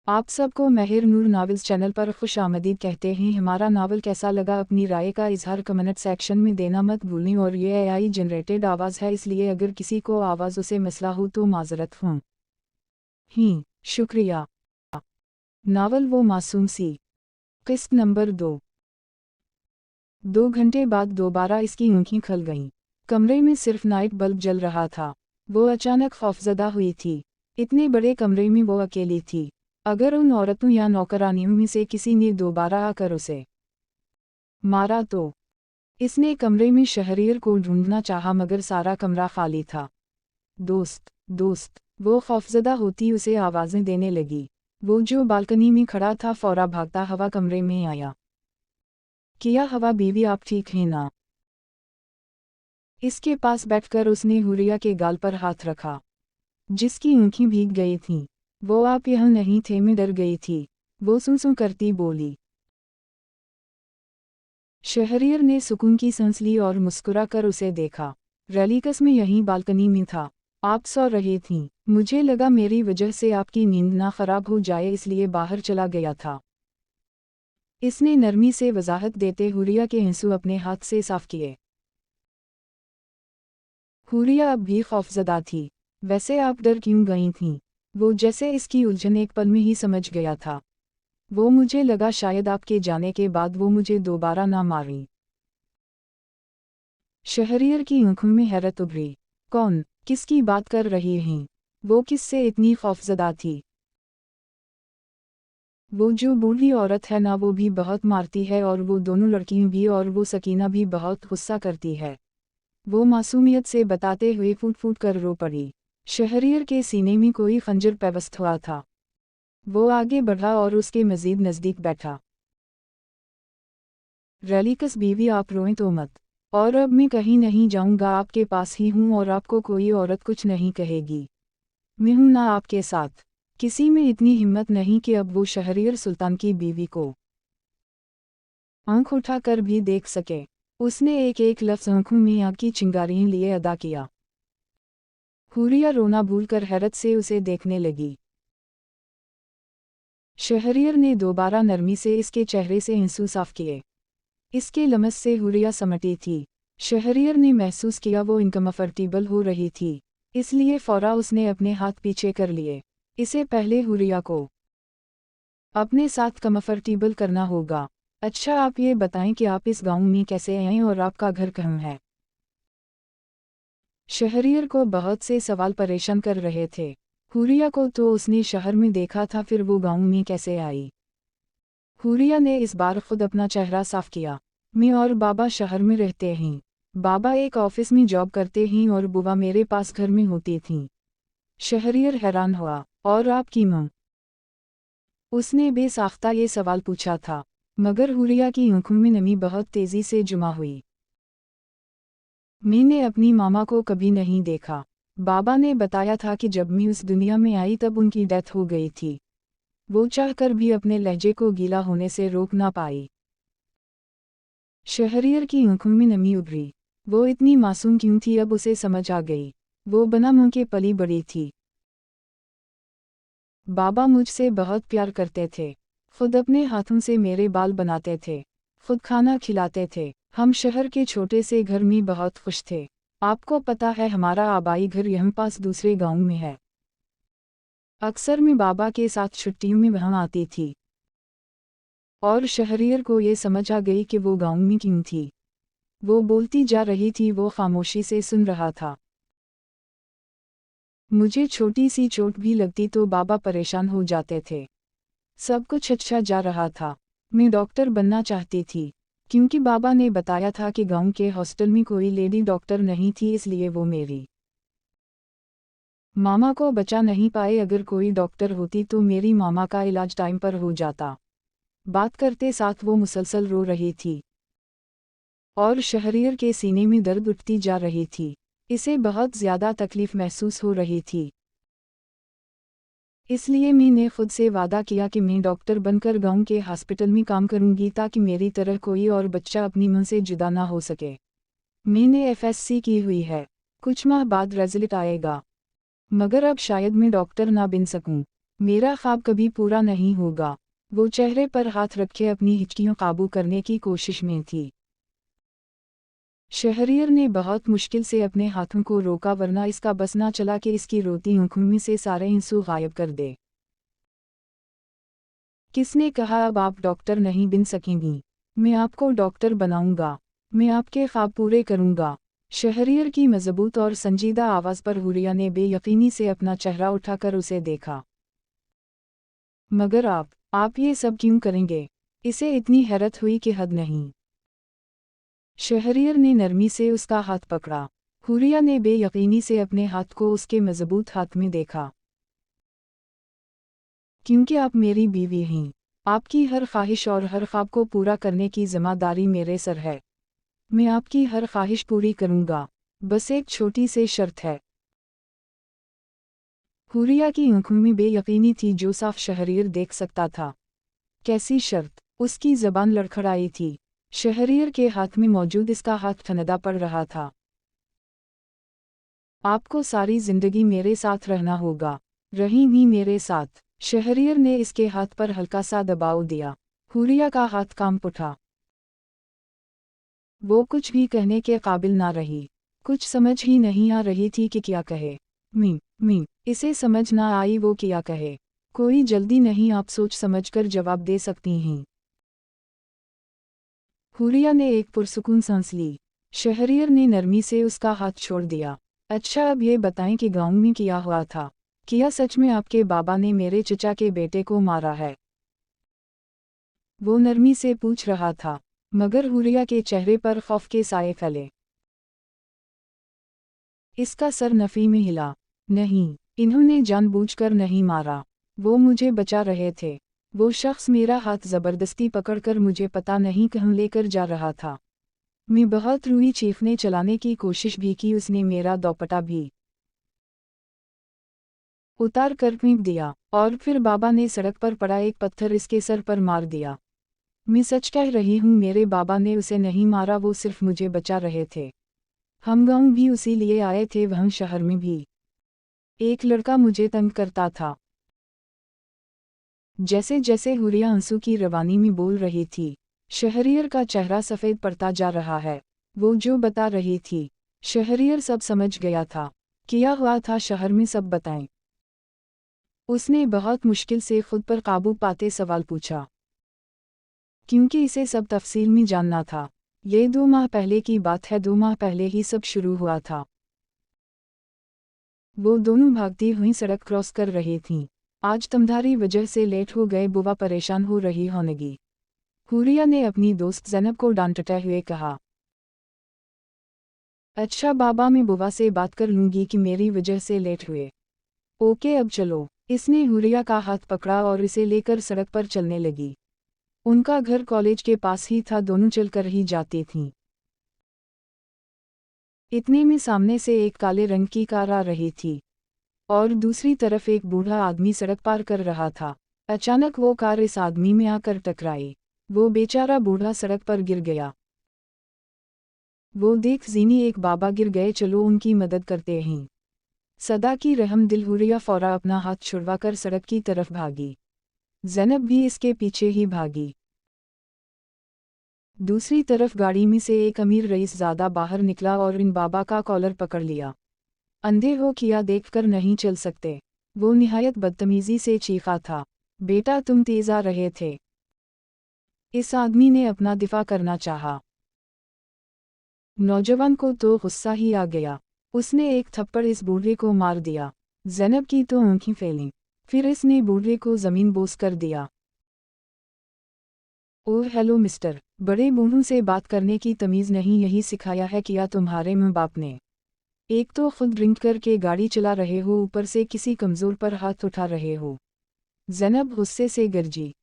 आप सबको महिर नूर नावल्स चैनल पर खुश आमदीद कहते हैं। हमारा नावल कैसा लगा अपनी राय का इजहार कमेंट सेक्शन में देना मत भूलें। और ये एआई जनरेटेड आवाज़ है, इसलिए अगर किसी को आवाज़ों से मसला हो तो माजरत हूँ ही शुक्रिया। नावल वो मासूम सी, किस्त नंबर 2 घंटे बाद दोबारा इसकी आँखें खुल गईं। कमरे में सिर्फ नाइट बल्ब जल रहा था। वो अचानक खौफजदा हुई थी। इतने बड़े कमरे में वो अकेली थी। अगर उन औरतों या नौकरानियों में से किसी ने दोबारा आकर उसे मारा तो। इसने कमरे में शहरियर को ढूंढना चाहा, मगर सारा कमरा खाली था। दोस्त दोस्त, वो खौफजदा होती उसे आवाज़ें देने लगी। वो जो बालकनी में खड़ा था फौरा भागता हवा कमरे में आया। किया हवा बीवी, आप ठीक हैं ना? इसके पास बैठकर उसने हुरिया के गाल पर हाथ रखा, जिसकी आँखें भीग गई थीं। वो आप यहाँ नहीं थे, मैं डर गई थी, वो सूं करती बोली। शहरियर ने सुकून की सांस ली और मुस्कुरा कर उसे देखा। रेलिकस में यहीं बालकनी में था। आप सो रही थीं। मुझे लगा मेरी वजह से आपकी नींद ना खराब हो जाए, इसलिए बाहर चला गया था। इसने नरमी से वजाहत देते हुरिया के आंसू अपने हाथ से साफ किए। हुरिया अब भी खौफजदा थी। वैसे आप डर क्यों गई थीं? वो जैसे इसकी उलझन एक पल में ही समझ गया था। वो मुझे लगा शायद आपके जाने के बाद वो मुझे दोबारा ना मारें। शहरियर की आंखों में हैरत उभरी। कौन, किसकी बात कर रही हैं? वो किससे इतनी खौफजदा थी? वो जो बूढ़ी औरत है ना, वो भी बहुत मारती है, और वो दोनों लड़कियां भी, और वो सकीना भी बहुत गुस्सा करती है। वो मासूमियत से बताते हुए फूट फूट कर रो पड़ी। शहरियर के सीने में कोई खंजर पेवस्त हुआ था। वो आगे बढ़ा और उसके मजीद नज़दीक बैठा। रेलिकस बीवी, आप रोएं तो मत। और अब मैं कहीं नहीं जाऊंगा, आपके पास ही हूँ, और आपको कोई औरत कुछ नहीं कहेगी। मैं हूं ना आपके साथ। किसी में इतनी हिम्मत नहीं कि अब वो शहरियर सुल्तान की बीवी को आंख उठाकर भी देख सके। उसने एक एक लफ्ज़ आंखों में आग की चिंगारियां लिए अदा किया। हुरिया रोना भूलकर हैरत से उसे देखने लगी। शहरियर ने दोबारा नरमी से इसके चेहरे से आंसू साफ किए। इसके लमस से हुरिया समटी थी। शहरियर ने महसूस किया वो इनकम्फर्टेबल हो रही थी, इसलिए फौरा उसने अपने हाथ पीछे कर लिए। इसे पहले हुरिया को अपने साथ कम्फर्टेबल करना होगा। अच्छा, आप ये बताएं कि आप इस गांव में कैसे आए और आपका घर कहाँ है? शहरियर को बहुत से सवाल परेशान कर रहे थे। हुरिया को तो उसने शहर में देखा था, फिर वो गांव में कैसे आई? हुरिया ने इस बार खुद अपना चेहरा साफ किया। मैं और बाबा शहर में रहते हैं। बाबा एक ऑफिस में जॉब करते हैं और बुआ मेरे पास घर में होती थीं। शहरियर हैरान हुआ। और आपकी माँ? उसने बेसाख्ता ये सवाल पूछा था, मगर हुरिया की आंखों में नमी बहुत तेजी से जमा हुई। मैंने अपनी मामा को कभी नहीं देखा। बाबा ने बताया था कि जब मैं उस दुनिया में आई तब उनकी डेथ हो गई थी। वो चाहकर भी अपने लहजे को गीला होने से रोक ना पाई। शहरियर की आंखों में नमी उभरी। वो इतनी मासूम क्यों थी, अब उसे समझ आ गई। वो बिना मुंह के पली बड़ी थी। बाबा मुझसे बहुत प्यार करते थे। खुद अपने हाथों से मेरे बाल बनाते थे, खुद खाना खिलाते थे। हम शहर के छोटे से घर में बहुत खुश थे। आपको पता है, हमारा आबाई घर यहाँ पास दूसरे गांव में है। अक्सर मैं बाबा के साथ छुट्टियों में वहाँ आती थी। और शहरियर को ये समझ आ गई कि वो गांव में क्यों थी। वो बोलती जा रही थी, वो खामोशी से सुन रहा था। मुझे छोटी सी चोट भी लगती तो बाबा परेशान हो जाते थे। सब कुछ अच्छा जा रहा था। मैं डॉक्टर बनना चाहती थी, क्योंकि बाबा ने बताया था कि गांव के हॉस्टल में कोई लेडी डॉक्टर नहीं थी, इसलिए वो मेरी मामा को बचा नहीं पाए। अगर कोई डॉक्टर होती तो मेरी मामा का इलाज टाइम पर हो जाता। बात करते साथ वो मुसलसल रो रही थी, और शहरियर के सीने में दर्द उठती जा रही थी। इसे बहुत ज़्यादा तकलीफ महसूस हो रही थी। इसलिए मैंने खुद से वादा किया कि मैं डॉक्टर बनकर गांव के हॉस्पिटल में काम करूंगी, ताकि मेरी तरह कोई और बच्चा अपनी मां से जुदा ना हो सके। मैंने एफएससी की हुई है। कुछ माह बाद रिजल्ट आएगा, मगर अब शायद मैं डॉक्टर ना बन सकूं। मेरा ख्वाब कभी पूरा नहीं होगा। वो चेहरे पर हाथ रखे अपनी हिचकियों काबू करने की कोशिश में थी। शहरियर ने बहुत मुश्किल से अपने हाथों को रोका, वरना इसका बस ना चला कि इसकी रोती आंखों में से सारे आंसू गायब कर दे। किसने कहा अब आप डॉक्टर नहीं बन सकेंगी? मैं आपको डॉक्टर बनाऊंगा। मैं आपके ख्वाब पूरे करूंगा। शहरियर की मजबूत और संजीदा आवाज़ पर हुरिया ने बेयकीनी से अपना चेहरा उठाकर उसे देखा। मगर आप ये सब क्यों करेंगे? इसे इतनी हैरत हुई कि हद नहीं। शहरियर ने नरमी से उसका हाथ पकड़ा। हुरिया ने बेयकीनी से अपने हाथ को उसके मजबूत हाथ में देखा। क्योंकि आप मेरी बीवी हैं। आपकी हर ख्वाहिश और हर ख्वाब को पूरा करने की जिम्मेदारी मेरे सर है। मैं आपकी हर ख्वाहिश पूरी करूंगा। बस एक छोटी सी शर्त है। हुरिया की आंखों में बेयकीनी थी जो साफ शहरियर देख सकता था। कैसी शर्त? उसकी जबान लड़खड़ाई थी। शहरियर के हाथ में मौजूद इसका हाथ ठंडा पड़ रहा था। आपको सारी जिंदगी मेरे साथ रहना होगा। रही भी मेरे साथ। शहरियर ने इसके हाथ पर हल्का सा दबाव दिया। हुरिया का हाथ कांप उठा। वो कुछ भी कहने के काबिल ना रही। कुछ समझ ही नहीं आ रही थी कि क्या कहे। मी इसे समझ ना आई वो क्या कहे। कोई जल्दी नहीं, आप सोच समझकर जवाब दे सकती हैं। हुरिया ने एक पुरसुकून सांस ली। शहरियर ने नरमी से उसका हाथ छोड़ दिया। अच्छा, अब ये बताएं कि गांव में क्या हुआ था? क्या सच में आपके बाबा ने मेरे चचा के बेटे को मारा है? वो नरमी से पूछ रहा था, मगर हुरिया के चेहरे पर खौफ के साए फैले। इसका सर नफी में हिला। नहीं, इन्होंने जानबूझकर नहीं मारा। वो मुझे बचा रहे थे। वो शख्स मेरा हाथ जबरदस्ती पकड़कर मुझे पता नहीं कहाँ लेकर जा रहा था। मैं बहुत रोई, चीखने चलाने की कोशिश भी की, उसने मेरा दोपट्टा भी उतार कर फेंक दिया, और फिर बाबा ने सड़क पर पड़ा एक पत्थर इसके सर पर मार दिया। मैं सच कह रही हूँ, मेरे बाबा ने उसे नहीं मारा, वो सिर्फ मुझे बचा रहे थे। हम गाँव भी उसी लिए आए थे, वहाँ शहर में भी एक लड़का मुझे तंग करता था। जैसे जैसे हुरिया आंसू की रवानी में बोल रही थी, शहरियर का चेहरा सफ़ेद पड़ता जा रहा है। वो जो बता रही थी, शहरियर सब समझ गया था। क्या हुआ था शहर में, सब बताएं। उसने बहुत मुश्किल से खुद पर काबू पाते सवाल पूछा, क्योंकि इसे सब तफसील में जानना था। ये 2 माह पहले की बात है, 2 माह पहले ही सब शुरू हुआ था। वो दोनों भागती हुई सड़क क्रॉस कर रही थीं। आज तुम्हारी वजह से लेट हो गए, बुआ परेशान हो रही होनेगी। हुरिया ने अपनी दोस्त ज़ैनब को डांटते हुए कहा। अच्छा बाबा, मैं बुआ से बात कर लूँगी कि मेरी वजह से लेट हुए। ओके, अब चलो। इसने हुरिया का हाथ पकड़ा और इसे लेकर सड़क पर चलने लगी। उनका घर कॉलेज के पास ही था, दोनों चलकर ही जाती थीं। इतने में सामने से एक काले रंग की कार आ रही थी, और दूसरी तरफ एक बूढ़ा आदमी सड़क पार कर रहा था। अचानक वो कार इस आदमी में आकर टकराई। वो बेचारा बूढ़ा सड़क पर गिर गया। वो देख जीनी, एक बाबा गिर गए, चलो उनकी मदद करते हैं। सदा की रहम दिल हुरिया फौरा अपना हाथ छुड़वाकर सड़क की तरफ भागी। ज़ैनब भी इसके पीछे ही भागी। दूसरी तरफ गाड़ी में से एक अमीर रईसज़ादा बाहर निकला और इन बाबा का कॉलर पकड़ लिया। अंधे हो क्या देखकर नहीं चल सकते? वो निहायत बदतमीजी से चीखा था, बेटा तुम तेज आ रहे थे। इस आदमी ने अपना दिफा करना चाहा। नौजवान को तो गुस्सा ही आ गया। उसने एक थप्पड़ इस बूढ़े को मार दिया। ज़ैनब की तो आंखें फैलीं। फिर इसने बूढ़े को ज़मीन बोस कर दिया। ओह हेलो मिस्टर, बड़े बूढ़ों से बात करने की तमीज़ नहीं, यही सिखाया है क्या तुम्हारे माँ बाप ने? एक तो खुद ड्रिंक करके गाड़ी चला रहे हो, ऊपर से किसी कमज़ोर पर हाथ उठा रहे हो। ज़ैनब गुस्से से गरजी।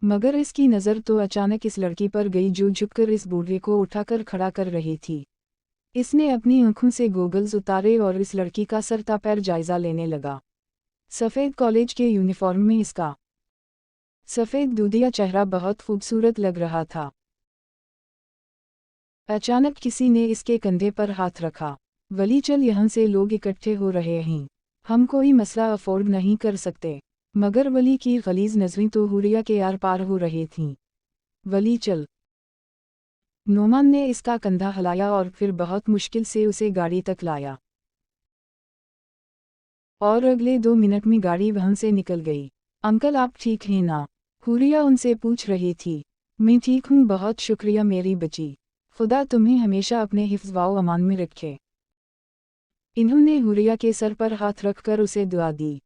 मगर इसकी नज़र तो अचानक इस लड़की पर गई जो झुककर इस बूढ़े को उठाकर खड़ा कर रही थी। इसने अपनी आंखों से गोगल्स उतारे और इस लड़की का सरता पैर जायजा लेने लगा। सफ़ेद कॉलेज के यूनिफॉर्म में इसका सफ़ेद दूधिया चेहरा बहुत खूबसूरत लग रहा था। अचानक किसी ने इसके कंधे पर हाथ रखा। वली चल, यहाँ से लोग इकट्ठे हो रहे हैं। हम कोई मसला अफोर्ड नहीं कर सकते। मगर वली की गलीज नजरें तो हुरिया के आर पार हो रही थीं। वली चल। नोमान ने इसका कंधा हिलाया और फिर बहुत मुश्किल से उसे गाड़ी तक लाया। और अगले 2 मिनट में गाड़ी वहां से निकल गई। अंकल आप ठीक हैं ना? हुरिया उनसे पूछ रही थी। मैं ठीक हूँ, बहुत शुक्रिया मेरी बच्ची। खुदा तुम्हें हमेशा अपने हिफ्ज़ व अमान में रखे। इन्होंने हुरिया के सर पर हाथ रखकर उसे दुआ दी।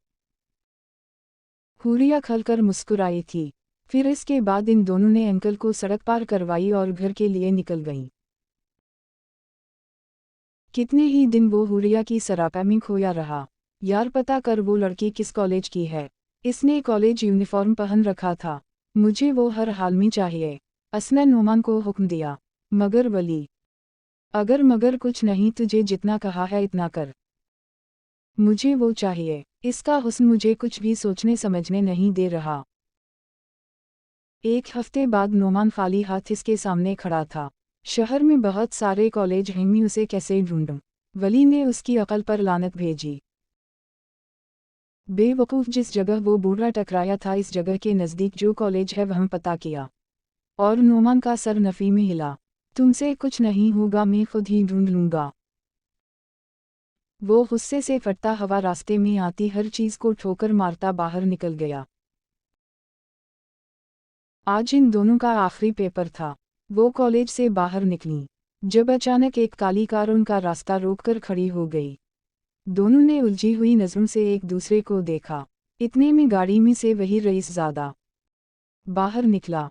हुरिया खलकर मुस्कुराई थी। फिर इसके बाद इन दोनों ने अंकल को सड़क पार करवाई और घर के लिए निकल गईं। कितने ही दिन वो हुरिया की सरापा में खोया रहा। यार पता कर वो लड़की किस कॉलेज की है। इसने कॉलेज यूनिफॉर्म पहन रखा था। मुझे वो हर हाल में चाहिए। असने नोमान को हुक्म दिया। मगर वली, अगर मगर कुछ नहीं, तुझे जितना कहा है इतना कर। मुझे वो चाहिए। इसका हुस्न मुझे कुछ भी सोचने समझने नहीं दे रहा। एक हफ्ते बाद नोमान खाली हाथ इसके सामने खड़ा था। शहर में बहुत सारे कॉलेज हैं, मैं उसे कैसे ढूंढूं? वली ने उसकी अकल पर लानत भेजी। बेवकूफ़, जिस जगह वो बूढ़ा टकराया था इस जगह के नज़दीक जो कॉलेज है वह पता किया। और नोमान का सर नफ़ी में हिला। तुमसे कुछ नहीं होगा, मैं खुद ही ढूंढ लूँगा। वो गुस्से से फटता हुआ रास्ते में आती हर चीज़ को ठोकर मारता बाहर निकल गया। आज इन दोनों का आखिरी पेपर था। वो कॉलेज से बाहर निकली जब अचानक एक काली कार उनका रास्ता रोककर खड़ी हो गई। दोनों ने उलझी हुई नज़रों से एक दूसरे को देखा। इतने में गाड़ी में से वही रईसज़ादा बाहर निकला।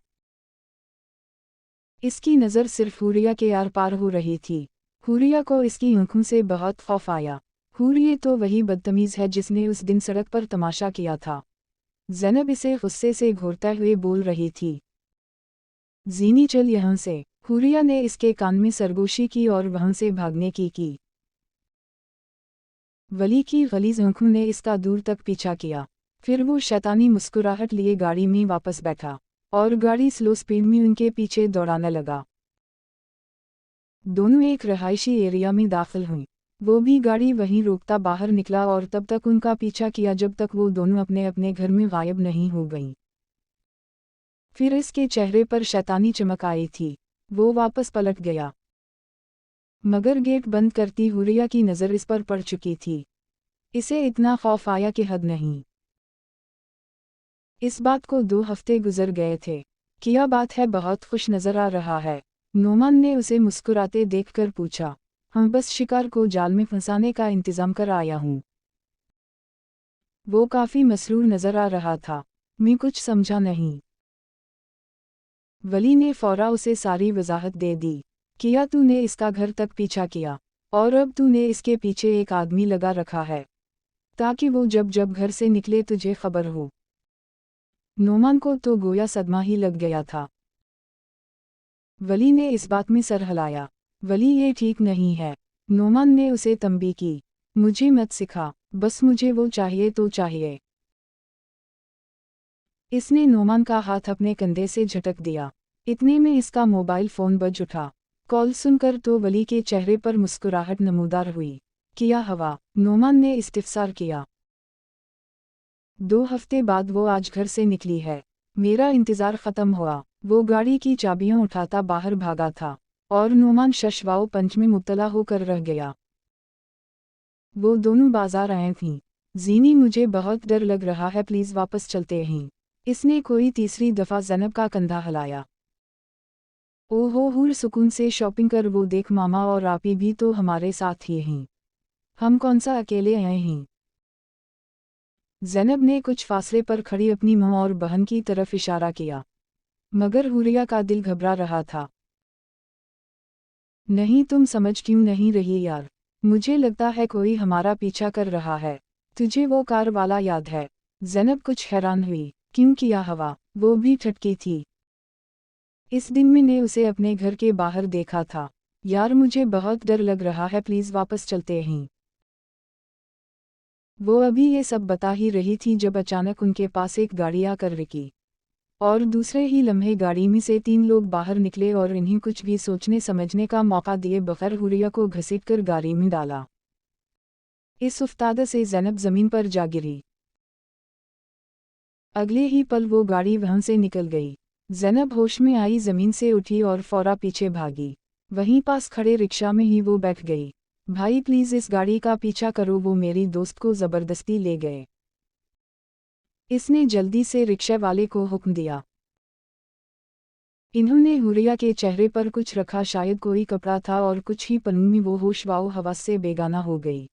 इसकी नज़र सिर्फ हुरिया के आर पार हो रही थी। हुरिया को इसकी आंखों से बहुत खौफ आया। हुरिया तो वही बदतमीज़ है जिसने उस दिन सड़क पर तमाशा किया था। ज़ैनब इसे गुस्से से घूरते हुए बोल रही थी। जीनी चल यहाँ से। हुरिया ने इसके कान में सरगोशी की और वहां से भागने की। वली की गलीज़ आंखों ने इसका दूर तक पीछा किया। फिर वो शैतानी मुस्कुराहट लिए गाड़ी में वापस बैठा और गाड़ी स्लो स्पीड में उनके पीछे दौड़ाने लगा। दोनों एक रहायशी एरिया में दाखिल हुई। वो भी गाड़ी वहीं रोकता बाहर निकला और तब तक उनका पीछा किया जब तक वो दोनों अपने अपने घर में गायब नहीं हो गईं। फिर इसके चेहरे पर शैतानी चमक आई थी। वो वापस पलट गया। मगर गेट बंद करती हुरिया की नज़र इस पर पड़ चुकी थी। इसे इतना खौफ आया कि हद नहीं। इस बात को 2 हफ्ते गुजर गए थे। क्या बात है, बहुत खुश नज़र आ रहा है। नोमान ने उसे मुस्कुराते देखकर पूछा। हम बस शिकार को जाल में फंसाने का इंतज़ाम कर आया हूँ। वो काफ़ी मसरूर नज़र आ रहा था। मैं कुछ समझा नहीं। वली ने फौरा उसे सारी वजाहत दे दी। किया तूने इसका घर तक पीछा किया और अब तूने इसके पीछे एक आदमी लगा रखा है ताकि वो जब जब घर से निकले तुझे खबर हो। नोमान को तो गोया सदमा ही लग गया था। वली ने इस बात में सर हिलाया। वली ये ठीक नहीं है। नोमान ने उसे तंबी की। मुझे मत सिखा, बस मुझे वो चाहिए तो चाहिए। इसने नोमान का हाथ अपने कंधे से झटक दिया। इतने में इसका मोबाइल फ़ोन बज उठा। कॉल सुनकर तो वली के चेहरे पर मुस्कुराहट नमूदार हुई। किया हवा? नोमान ने इस्तिफसार किया। 2 हफ्ते बाद वो आज घर से निकली है। मेरा इंतज़ार ख़त्म हुआ। वो गाड़ी की चाबियां उठाता बाहर भागा था और नोमान शशवाओ पंच में मुब्तला होकर रह गया। वो दोनों बाजार आए थीं। जीनी मुझे बहुत डर लग रहा है, प्लीज़ वापस चलते हैं। इसने कोई तीसरी दफ़ा ज़ैनब का कंधा हिलाया। ओहो हुर सुकून से शॉपिंग कर, वो देख मामा और आपी भी तो हमारे साथ ही हैं। हम कौन सा अकेले आए हैं? ज़ैनब ने कुछ फासले पर खड़ी अपनी माँ और बहन की तरफ इशारा किया। मगर हुरिया का दिल घबरा रहा था। नहीं, तुम समझ क्यों नहीं रही यार? मुझे लगता है कोई हमारा पीछा कर रहा है। तुझे वो कार वाला याद है? ज़ैनब कुछ हैरान हुई। क्यों किया हवा? वो भी ठटकी थी। इस दिन मैंने उसे अपने घर के बाहर देखा था। यार मुझे बहुत डर लग रहा है, प्लीज़ वापस चलते हैं। वो अभी ये सब बता ही रही थी जब अचानक उनके पास एक गाड़ी आकर रुकी और दूसरे ही लम्हे गाड़ी में से 3 लोग बाहर निकले और इन्हें कुछ भी सोचने समझने का मौका दिए बगैर हुरिया को घसीटकर गाड़ी में डाला। इस उफ्ताद से ज़ैनब ज़मीन पर जा गिरी। अगले ही पल वो गाड़ी वहां से निकल गई। ज़ैनब होश में आई, ज़मीन से उठी और फौरा पीछे भागी। वहीं पास खड़े रिक्शा में ही वो बैठ गई। भाई प्लीज़ इस गाड़ी का पीछा करो, वो मेरी दोस्त को ज़बरदस्ती ले गए। इसने जल्दी से रिक्शा वाले को हुक्म दिया। इन्होंने हुरिया के चेहरे पर कुछ रखा, शायद कोई कपड़ा था, और कुछ ही पलों में वो होश वाओ हवास से बेगाना हो गई।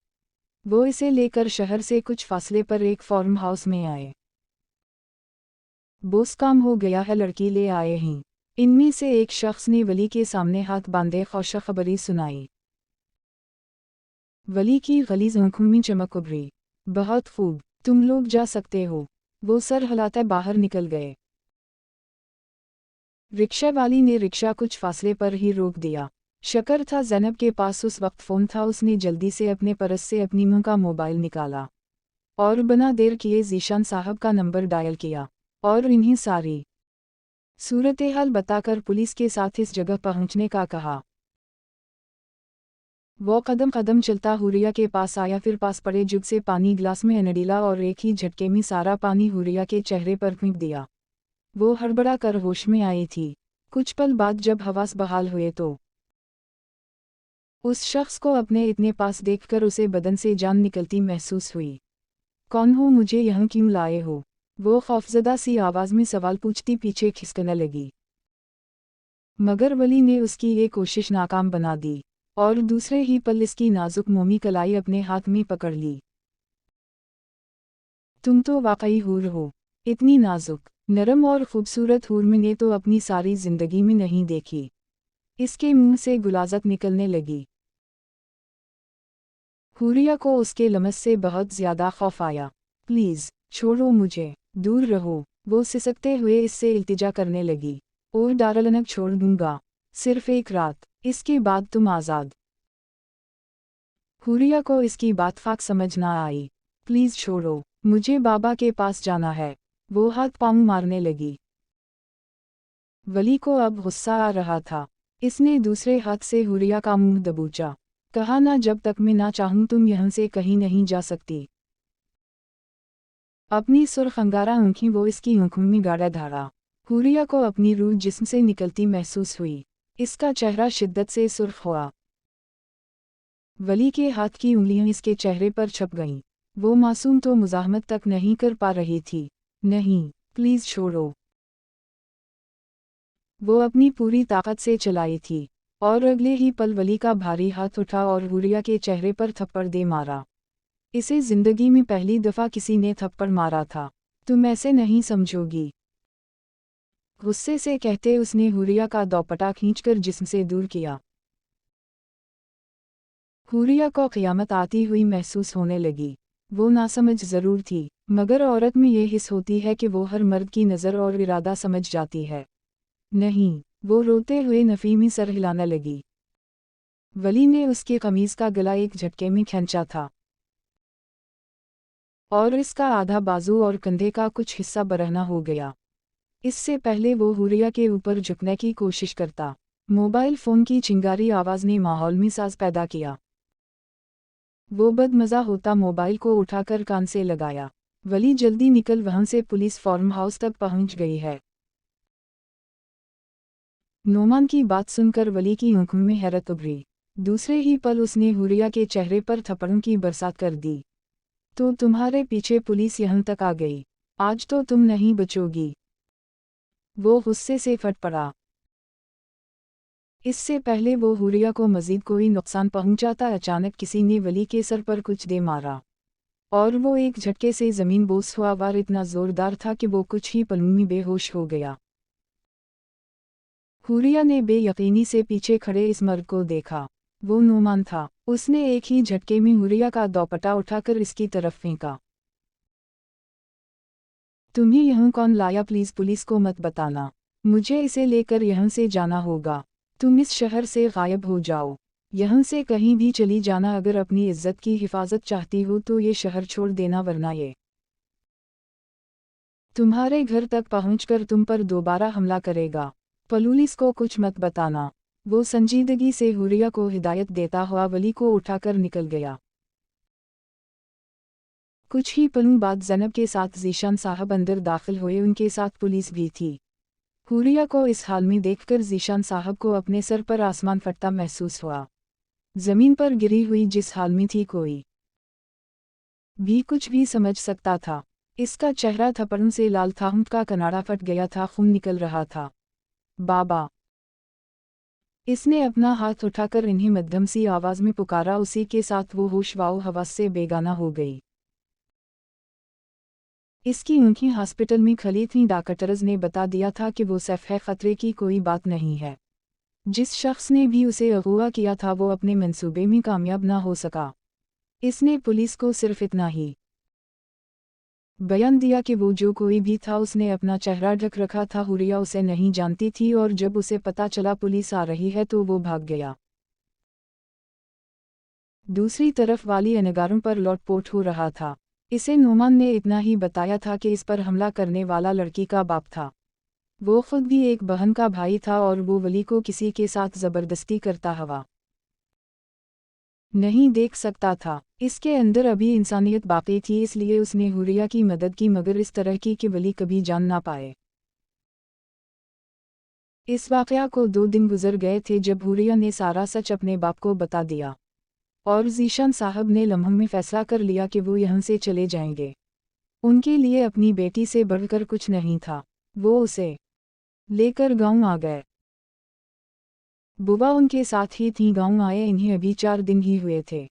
वो इसे लेकर शहर से कुछ फासले पर एक फार्म हाउस में आए। बोस काम हो गया है, लड़की ले आए हैं। इनमें से एक शख्स ने वली के सामने हाथ बांधे खुशखबरी सुनाई। वली की गलीज़ आंखों में चमक उभरी। बहुत खूब, तुम लोग जा सकते हो। वो सर हिलाते बाहर निकल गए। रिक्शा वाली ने रिक्शा कुछ फासले पर ही रोक दिया। शकर था ज़ैनब के पास उस वक्त फ़ोन था। उसने जल्दी से अपने पर्स से अपनी मुँह का मोबाइल निकाला और बिना देर किए ज़ीशान साहब का नंबर डायल किया और इन्हें सारी सूरत हाल बताकर पुलिस के साथ इस जगह पहुंचने का कहा। वो कदम कदम चलता हुरिया के पास आया, फिर पास पड़े जुग से पानी गिलास में अनडीला और एक ही झटके में सारा पानी हुरिया के चेहरे पर फेंक दिया। वो हड़बड़ा कर होश में आई थी। कुछ पल बाद जब हवास बहाल हुए तो उस शख्स को अपने इतने पास देखकर उसे बदन से जान निकलती महसूस हुई। कौन हो, मुझे यहाँ क्यों लाए हो? वो खौफजदा सी आवाज़ में सवाल पूछती पीछे खिसकने लगी। मगर वली ने उसकी ये कोशिश नाकाम बना दी और दूसरे ही पल इसकी नाजुक मोमी कलाई अपने हाथ में पकड़ ली। तुम तो वाकई हूर हो, इतनी नाजुक, नरम और खूबसूरत हूर मैंने तो अपनी सारी जिंदगी में नहीं देखी। इसके मुंह से गुलाजत निकलने लगी। हुरिया को उसके लमस से बहुत ज्यादा खौफ आया। प्लीज छोड़ो मुझे, दूर रहो, वो सिसकते हुए इससे इल्तिजा करने लगी। और दारलनक छोड़ दूंगा, सिर्फ एक रात, इसके बाद तुम आज़ाद। हुरिया को इसकी बात फाक समझ ना आई। प्लीज छोड़ो, मुझे बाबा के पास जाना है। वो हाथ पांव मारने लगी। वली को अब गुस्सा आ रहा था। इसने दूसरे हाथ से हुरिया का मुंह दबोचा। कहा ना, जब तक मैं ना चाहूं तुम यहाँ से कहीं नहीं जा सकती। अपनी सुर्ख अंगारा आंखें वो इसकी आंखों में गाड़ा धारा। हुरिया को अपनी रूह जिस्म से निकलती महसूस हुई। इसका चेहरा शिद्दत से सुर्ख हुआ। वली के हाथ की उंगलियां इसके चेहरे पर छप गईं। वो मासूम तो मुज़ाहमत तक नहीं कर पा रही थी। नहीं, प्लीज़ छोड़ो। वो अपनी पूरी ताकत से चलाई थी और अगले ही पल वली का भारी हाथ उठा और हुरिया के चेहरे पर थप्पड़ दे मारा। इसे जिंदगी में पहली दफ़ा किसी ने थप्पड़ मारा था। तुम ऐसे नहीं समझोगी, गुस्से से कहते उसने हुरिया का दोपट्टा खींचकर जिस्म से दूर किया। हुरिया को क़यामत आती हुई महसूस होने लगी। वो नासमझ ज़रूर थी, मगर औरत में ये हिस्स होती है कि वो हर मर्द की नज़र और इरादा समझ जाती है। नहीं, वो रोते हुए नफ़ीमी सर हिलाने लगी। वली ने उसके कमीज़ का गला एक झटके में खींचा था और इसका आधा बाजू और कंधे का कुछ हिस्सा बरहना हो गया। इससे पहले वो हुरिया के ऊपर झुकने की कोशिश करता, मोबाइल फ़ोन की चिंगारी आवाज़ ने माहौल में साज पैदा किया। वो बदमज़ा होता मोबाइल को उठाकर कान से लगाया। वली जल्दी निकल वहाँ से, पुलिस फार्म हाउस तक पहुँच गई है। नोमान की बात सुनकर वली की आंखों में हैरत उभरी। दूसरे ही पल उसने हुरिया के चेहरे पर थप्पड़ों की बरसात कर दी। तो तुम्हारे पीछे पुलिस यहाँ तक आ गई, आज तो तुम नहीं बचोगी। वो गुस्से से फट पड़ा। इससे पहले वो हुरिया को मजीद कोई नुकसान पहुंचाता, अचानक किसी ने वली के सर पर कुछ दे मारा और वो एक झटके से ज़मीन बोस हुआ। वार इतना ज़ोरदार था कि वो कुछ ही पलों में बेहोश हो गया। हुरिया ने बेयकीनी से पीछे खड़े इस मर्द को देखा। वो नोमान था। उसने एक ही झटके में हुरिया का दोपट्टा उठाकर इसकी तरफ फेंका। तुम्हें यहाँ कौन लाया? प्लीज़ पुलिस को मत बताना, मुझे इसे लेकर यहाँ से जाना होगा। तुम इस शहर से गायब हो जाओ, यहाँ से कहीं भी चली जाना। अगर अपनी इज्जत की हिफाजत चाहती हो तो ये शहर छोड़ देना, वरना ये तुम्हारे घर तक पहुँचकर तुम पर दोबारा हमला करेगा। पुलिस को कुछ मत बताना। वो संजीदगी से हुरिया को हिदायत देता हुआ वली को उठाकर निकल गया। कुछ ही पलों बाद ज़ैनब के साथ ज़ीशान साहब अंदर दाखिल हुए, उनके साथ पुलिस भी थी। हुरिया को इस हाल में देखकर ज़ीशान साहब को अपने सर पर आसमान फटता महसूस हुआ। ज़मीन पर गिरी हुई जिस हाल में थी, कोई भी कुछ भी समझ सकता था। इसका चेहरा थप्पड़ों से लाल था, होंठ का कनाड़ा फट गया था, खून निकल रहा था। बाबा! इसने अपना हाथ उठाकर इन्हें मध्यम सी आवाज में पुकारा, उसी के साथ वो होश व हवास से बेगाना हो गई। इसकी आंखें हॉस्पिटल में खली थीं। डॉक्टर्स ने बता दिया था कि वो सेफ है, खतरे की कोई बात नहीं है। जिस शख्स ने भी उसे अगवा किया था वो अपने मंसूबे में कामयाब ना हो सका। इसने पुलिस को सिर्फ इतना ही बयान दिया कि वो जो कोई भी था उसने अपना चेहरा ढक रखा था। हुरिया उसे नहीं जानती थी और जब उसे पता चला पुलिस आ रही है तो वो भाग गया। दूसरी तरफ वाली अनगारों पर लौटपोट हो रहा था। इसे नोमान ने इतना ही बताया था कि इस पर हमला करने वाला लड़की का बाप था। वो खुद भी एक बहन का भाई था और वो वली को किसी के साथ ज़बरदस्ती करता हवा नहीं देख सकता था। इसके अंदर अभी इंसानियत बाकी थी, इसलिए उसने हुरिया की मदद की, मगर इस तरह की कि वली कभी जान ना पाए। इस वाक़या को 2 दिन गुजर गए थे जब हुरिया ने सारा सच अपने बाप को बता दिया और ज़ीशान साहब ने लम्हों में फैसला कर लिया कि वो यहाँ से चले जाएंगे। उनके लिए अपनी बेटी से बढ़कर कुछ नहीं था। वो उसे लेकर गांव आ गए। बुआ उनके साथ ही थी। गांव आए इन्हें अभी 4 दिन ही हुए थे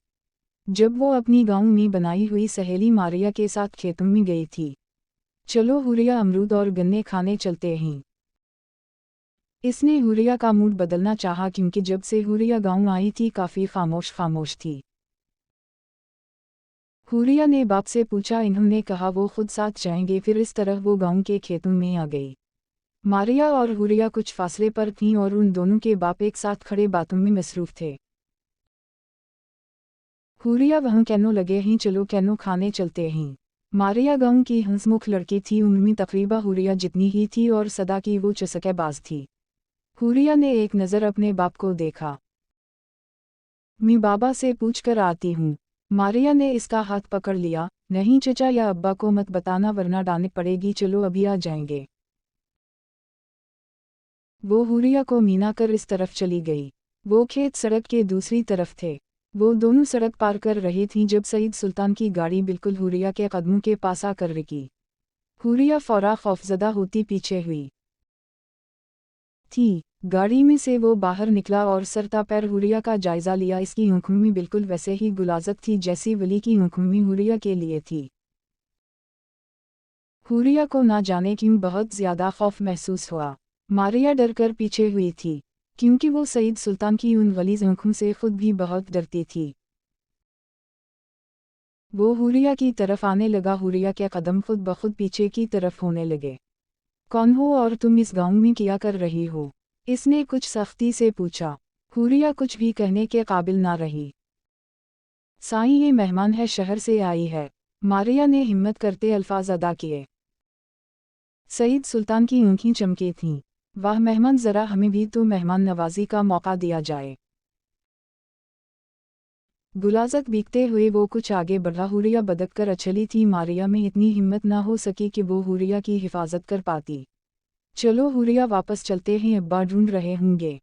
जब वो अपनी गांव में बनाई हुई सहेली मारिया के साथ खेतों में गई थी। चलो हुरिया, अमरूद और गन्ने खाने चलते हैं। इसने हुरिया का मूड बदलना चाहा क्योंकि जब से हुरिया गांव आई थी काफ़ी खामोश थी। हुरिया ने बाप से पूछा, इन्होंने कहा वो खुद साथ जाएंगे। फिर इस तरह वो गांव के खेतों में आ गई। मारिया और हुरिया कुछ फासले पर थीं और उन दोनों के बाप एक साथ खड़े बातों में मसरूफ थे। हुरिया वहाँ कहने लगे हैं, चलो कैनो खाने चलते हैं। मारिया गांव की हंसमुख लड़की थी, उनमें तकरीबा हुरिया जितनी ही थी और सदा की वो चसकेबाज थी। हुरिया ने एक नज़र अपने बाप को देखा। मैं बाबा से पूछ कर आती हूँ। मारिया ने इसका हाथ पकड़ लिया। नहीं चचा या अब्बा को मत बताना वरना डांट पड़ेगी, चलो अभी आ जाएंगे। वो हुरिया को मीना कर इस तरफ चली गई। वो खेत सड़क के दूसरी तरफ थे। वो दोनों सड़क पार कर रही थीं जब सईद सुल्तान की गाड़ी बिल्कुल हुरिया के कदमों के पास आकर रुकी। हुरिया फौरा खौफजदा होती पीछे हुई थी। गाड़ी में से वो बाहर निकला और सरता पैर हुरिया का जायजा लिया। इसकी आंखों में बिल्कुल वैसे ही गुलाजत थी जैसी वली की आंखों में हुरिया के लिए थी। हुरिया को ना जाने क्यों बहुत ज्यादा खौफ महसूस हुआ। मारिया डर कर पीछे हुई थी क्योंकि वो सईद सुल्तान की उन गलीज़ आंखों से खुद भी बहुत डरती थी। वो हुरिया की तरफ आने लगा। हुरिया के कदम खुद ब खुद पीछे की तरफ होने लगे। कौन हो और तुम इस गांव में क्या कर रही हो? इसने कुछ सख्ती से पूछा। हुरिया कुछ भी कहने के काबिल ना रही। साईं, ये मेहमान है, शहर से आई है। मारिया ने हिम्मत करते अल्फाज अदा किए। सईद सुल्तान की आंखें चमकी थीं। वाह मेहमान, ज़रा हमें भी तो मेहमान नवाजी का मौका दिया जाए। गुलाजत बीकते हुए वो कुछ आगे बढ़ा। हुरिया बदक कर अचली थी। मारिया में इतनी हिम्मत ना हो सकी कि वो हुरिया की हिफाजत कर पाती। चलो हुरिया, वापस चलते हैं, अब्बा ढूंढ रहे होंगे।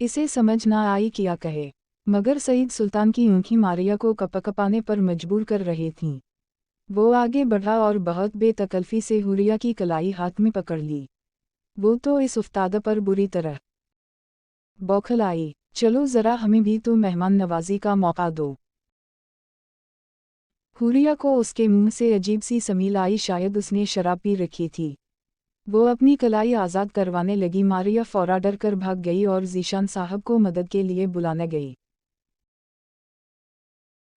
इसे समझ ना आई क्या कहे, मगर सईद सुल्तान की आंखें मारिया को कपकपाने पर मजबूर कर रही थीं। वो आगे बढ़ा और बहुत बेतकल्फ़ी से हुरिया की कलाई हाथ में पकड़ ली। वो तो इस उस्ताद पर बुरी तरह बौखल आई। चलो ज़रा हमें भी तो मेहमान नवाजी का मौका दो। हुरिया को उसके मुंह से अजीब सी स्मेल आई, शायद उसने शराब पी रखी थी। वो अपनी कलाई आज़ाद करवाने लगी। मारिया फौरा डर कर भाग गई और ज़ीशान साहब को मदद के लिए बुलाने गई।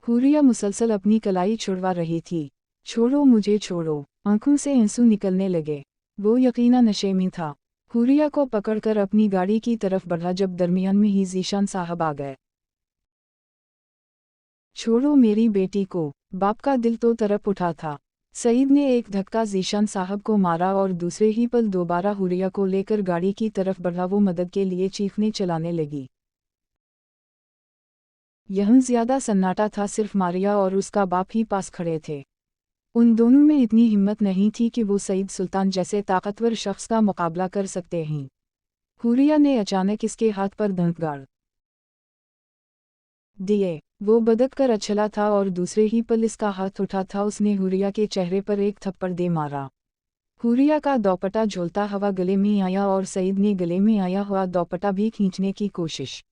हुरिया मुसलसल अपनी कलाई छुड़वा रही थी। छोड़ो मुझे, छोड़ो। आंखों से आंसू निकलने लगे। वो यकीनन नशे में था। हुरिया को पकड़कर अपनी गाड़ी की तरफ बढ़ा जब दरमियान में ही ज़ीशान साहब आ गए। छोड़ो मेरी बेटी को। बाप का दिल तो तरफ उठा था। सईद ने एक धक्का ज़ीशान साहब को मारा और दूसरे ही पल दोबारा हुरिया को लेकर गाड़ी की तरफ बढ़ा। वो मदद के लिए चीखने चलाने लगी। यहाँ ज्यादा सन्नाटा था, सिर्फ मारिया और उसका बाप ही पास खड़े थे। उन दोनों में इतनी हिम्मत नहीं थी कि वो सईद सुल्तान जैसे ताकतवर शख्स का मुकाबला कर सकते हैं। हुरिया ने अचानक इसके हाथ पर दंत गाड़ दिए। वो बदक कर अछला था और दूसरे ही पल इसका हाथ उठा था। उसने हुरिया के चेहरे पर एक थप्पड़ दे मारा। हुरिया का दोपट्टा झूलता हुआ गले में आया और सईद ने गले में आया हुआ दोपट्टा भी खींचने की कोशिश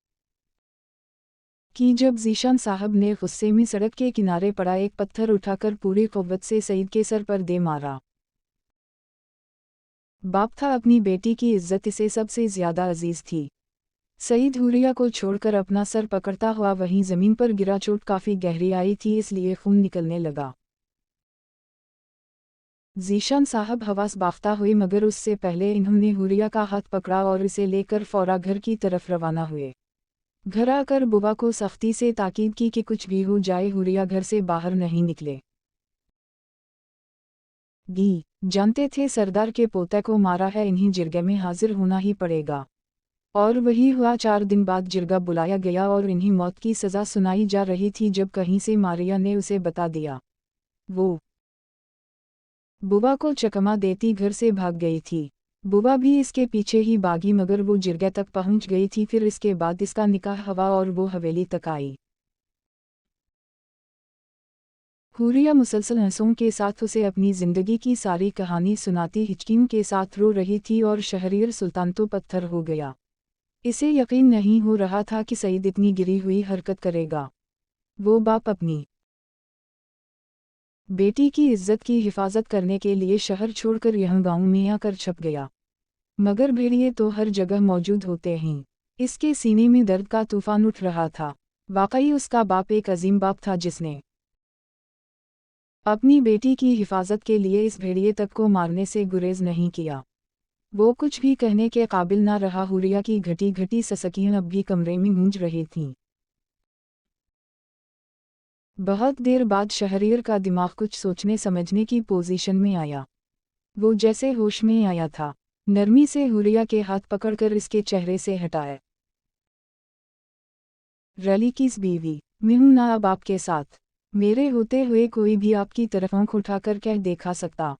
की। जब ज़ीशान साहब ने गुस्से में सड़क के किनारे पड़ा एक पत्थर उठाकर पूरी कुव्वत से सईद के सर पर दे मारा। बाप था, अपनी बेटी की इज्जत इसे सबसे ज्यादा अजीज थी। सईद हुरिया को छोड़कर अपना सर पकड़ता हुआ वहीं जमीन पर गिरा। चोट काफी गहरी आई थी, इसलिए खून निकलने लगा। ज़ीशान साहब हवास बाफ्ता हुए, मगर उससे पहले इन्होंने हुरिया का हाथ पकड़ा और इसे लेकर फौरा घर की तरफ रवाना हुए। घर आकर बुआ को सख्ती से ताकीद की कि कुछ भी हो जाए हुरिया घर से बाहर नहीं निकले। जानते थे सरदार के पोते को मारा है, इन्हीं जिरगे में हाजिर होना ही पड़ेगा। और वही हुआ। 4 दिन बाद जिरगा बुलाया गया और इन्हीं मौत की सज़ा सुनाई जा रही थी जब कहीं से मारिया ने उसे बता दिया। वो बुआ को चकमा देती घर से भाग गई थी। बुआ भी इसके पीछे ही भागी, मगर वो जिरगे तक पहुंच गई थी। फिर इसके बाद इसका निकाह हुआ और वो हवेली तक आई। हुरिया मुसलसल हंसों के साथ उसे अपनी जिंदगी की सारी कहानी सुनाती हिचकियों के साथ रो रही थी और शहरियर सुल्तान तो पत्थर हो गया। इसे यकीन नहीं हो रहा था कि सईद इतनी गिरी हुई हरकत करेगा। वो बाप अपनी बेटी की इज्जत की हिफाजत करने के लिए शहर छोड़कर यह गांव में आकर छप गया। मगर भेड़िए तो हर जगह मौजूद होते हैं। इसके सीने में दर्द का तूफान उठ रहा था। वाकई उसका बाप एक अजीम बाप था जिसने अपनी बेटी की हिफाजत के लिए इस भेड़िए तक को मारने से गुरेज नहीं किया। वो कुछ भी कहने के काबिल ना रहा। हुरिया की घटी घटी ससकियां अब भी कमरे में गूंज रही थीं। बहुत देर बाद शहरियर का दिमाग कुछ सोचने समझने की पोजीशन में आया। वो जैसे होश में आया था, नरमी से हुरिया के हाथ पकड़कर इसके चेहरे से हटाए। रली की बीवी, मैं हूं ना अब आपके साथ। मेरे होते हुए कोई भी आपकी तरफ आंख उठाकर कह देखा सकता।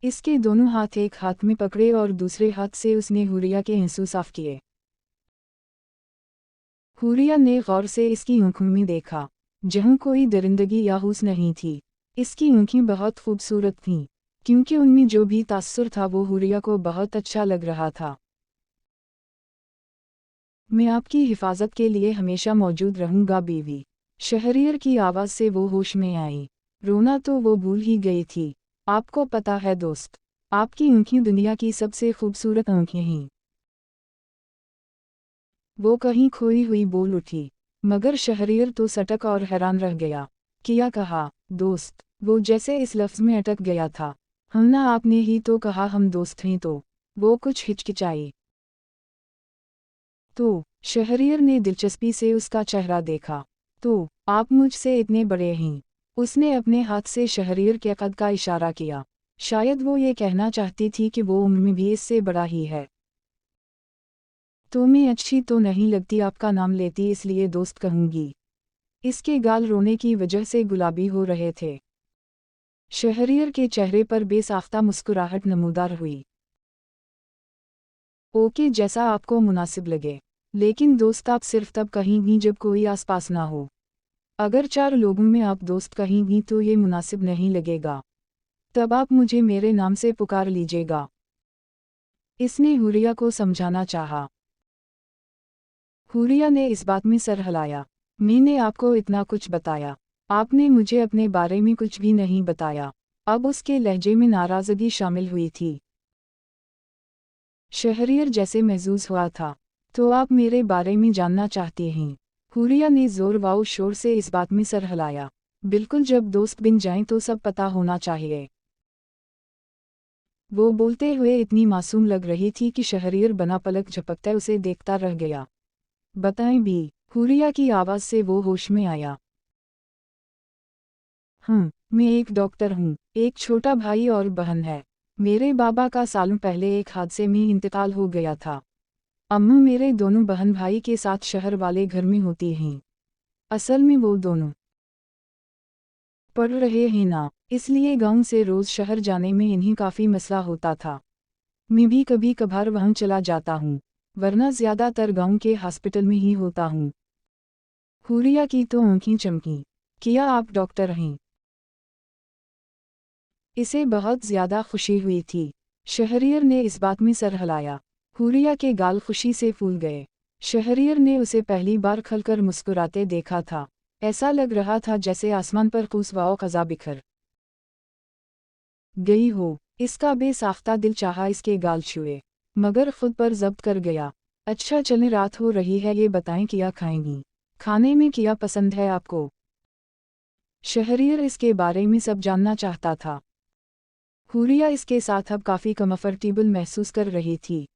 इसके दोनों हाथ एक हाथ में पकड़े और दूसरे हाथ से उसने हुरिया के आंसू साफ किए। हुरिया ने गौर से इसकी आंखों में देखा, जहाँ कोई दरिंदगी या हुस नहीं थी। इसकी आंखें बहुत खूबसूरत थीं, क्योंकि उनमें जो भी तासुर था वो हुरिया को बहुत अच्छा लग रहा था। मैं आपकी हिफाजत के लिए हमेशा मौजूद रहूंगा बीवी। शहरियर की आवाज़ से वो होश में आई। रोना तो वो भूल ही गई थी। आपको पता है दोस्त, आपकी आंखें दुनिया की सबसे खूबसूरत आंखें हैं। वो कहीं खोई हुई बोल उठी, मगर शहरियर तो सटक और हैरान रह गया। क्या कहा दोस्त? वो जैसे इस लफ्ज़ में अटक गया था। हम ना, आपने ही तो कहा हम दोस्त हैं। तो वो कुछ हिचकिचाई। तो शहरियर ने दिलचस्पी से उसका चेहरा देखा। तो आप मुझसे इतने बड़े हैं? उसने अपने हाथ से शहरियर के कद का इशारा किया। शायद वो ये कहना चाहती थी कि वो उम्र में भी इससे बड़ा ही है। तो मैं अच्छी तो नहीं लगती, आपका नाम लेती इसलिए दोस्त कहूंगी। इसके गाल रोने की वजह से गुलाबी हो रहे थे। शहरियर के चेहरे पर बेसाख्ता मुस्कुराहट नमूदार हुई। ओके, जैसा आपको मुनासिब लगे। लेकिन दोस्त आप सिर्फ तब कहेंगी जब कोई आसपास ना हो। अगर 4 लोगों में आप दोस्त कहेंगी तो ये मुनासिब नहीं लगेगा। तब आप मुझे मेरे नाम से पुकार लीजिएगा। इसने हुरिया को समझाना चाहा। हुरिया ने इस बात में सर हिलाया। मैंने आपको इतना कुछ बताया, आपने मुझे अपने बारे में कुछ भी नहीं बताया। अब उसके लहजे में नाराज़गी शामिल हुई थी। शहरियर जैसे महसूस हुआ था। तो आप मेरे बारे में जानना चाहते हैं? हुरिया ने जोर व शोर से इस बात में सर हिलाया। बिल्कुल, जब दोस्त बिन जाएं तो सब पता होना चाहिए। वो बोलते हुए इतनी मासूम लग रही थी कि शहरियर बना पलक झपकते उसे देखता रह गया। बताएं भी? हुरिया की आवाज़ से वो होश में आया। मैं एक डॉक्टर हूँ। एक छोटा भाई और बहन है। मेरे बाबा का सालों पहले एक हादसे में इंतकाल हो गया था। अम्मा मेरे दोनों बहन भाई के साथ शहर वाले घर में होती हैं। असल में वो दोनों पढ़ रहे हैं ना, इसलिए गांव से रोज शहर जाने में इन्हें काफ़ी मसला होता था। मैं भी कभी कभार वहाँ चला जाता हूँ, वरना ज़्यादातर गांव के हॉस्पिटल में ही होता हूँ। हुरिया की तो आंखें चमकी। क्या आप डॉक्टर हैं? इसे बहुत ज़्यादा खुशी हुई थी। शहरियर ने इस बात में सर हिलाया। हुरिया के गाल खुशी से फूल गए। शहरियर ने उसे पहली बार खलकर मुस्कुराते देखा था। ऐसा लग रहा था जैसे आसमान पर खुशबू खज़ा बिखर गई हो। इसका बेसाख्ता दिल चाहा इसके गाल छुए, मगर खुद पर जब्त कर गया। अच्छा चले, रात हो रही है, ये बताएं क्या खाएंगी? खाने में क्या पसंद है आपको? शहरियर इसके बारे में सब जानना चाहता था। हुरिया इसके साथ अब काफ़ी कम्फर्टेबल महसूस कर रही थी।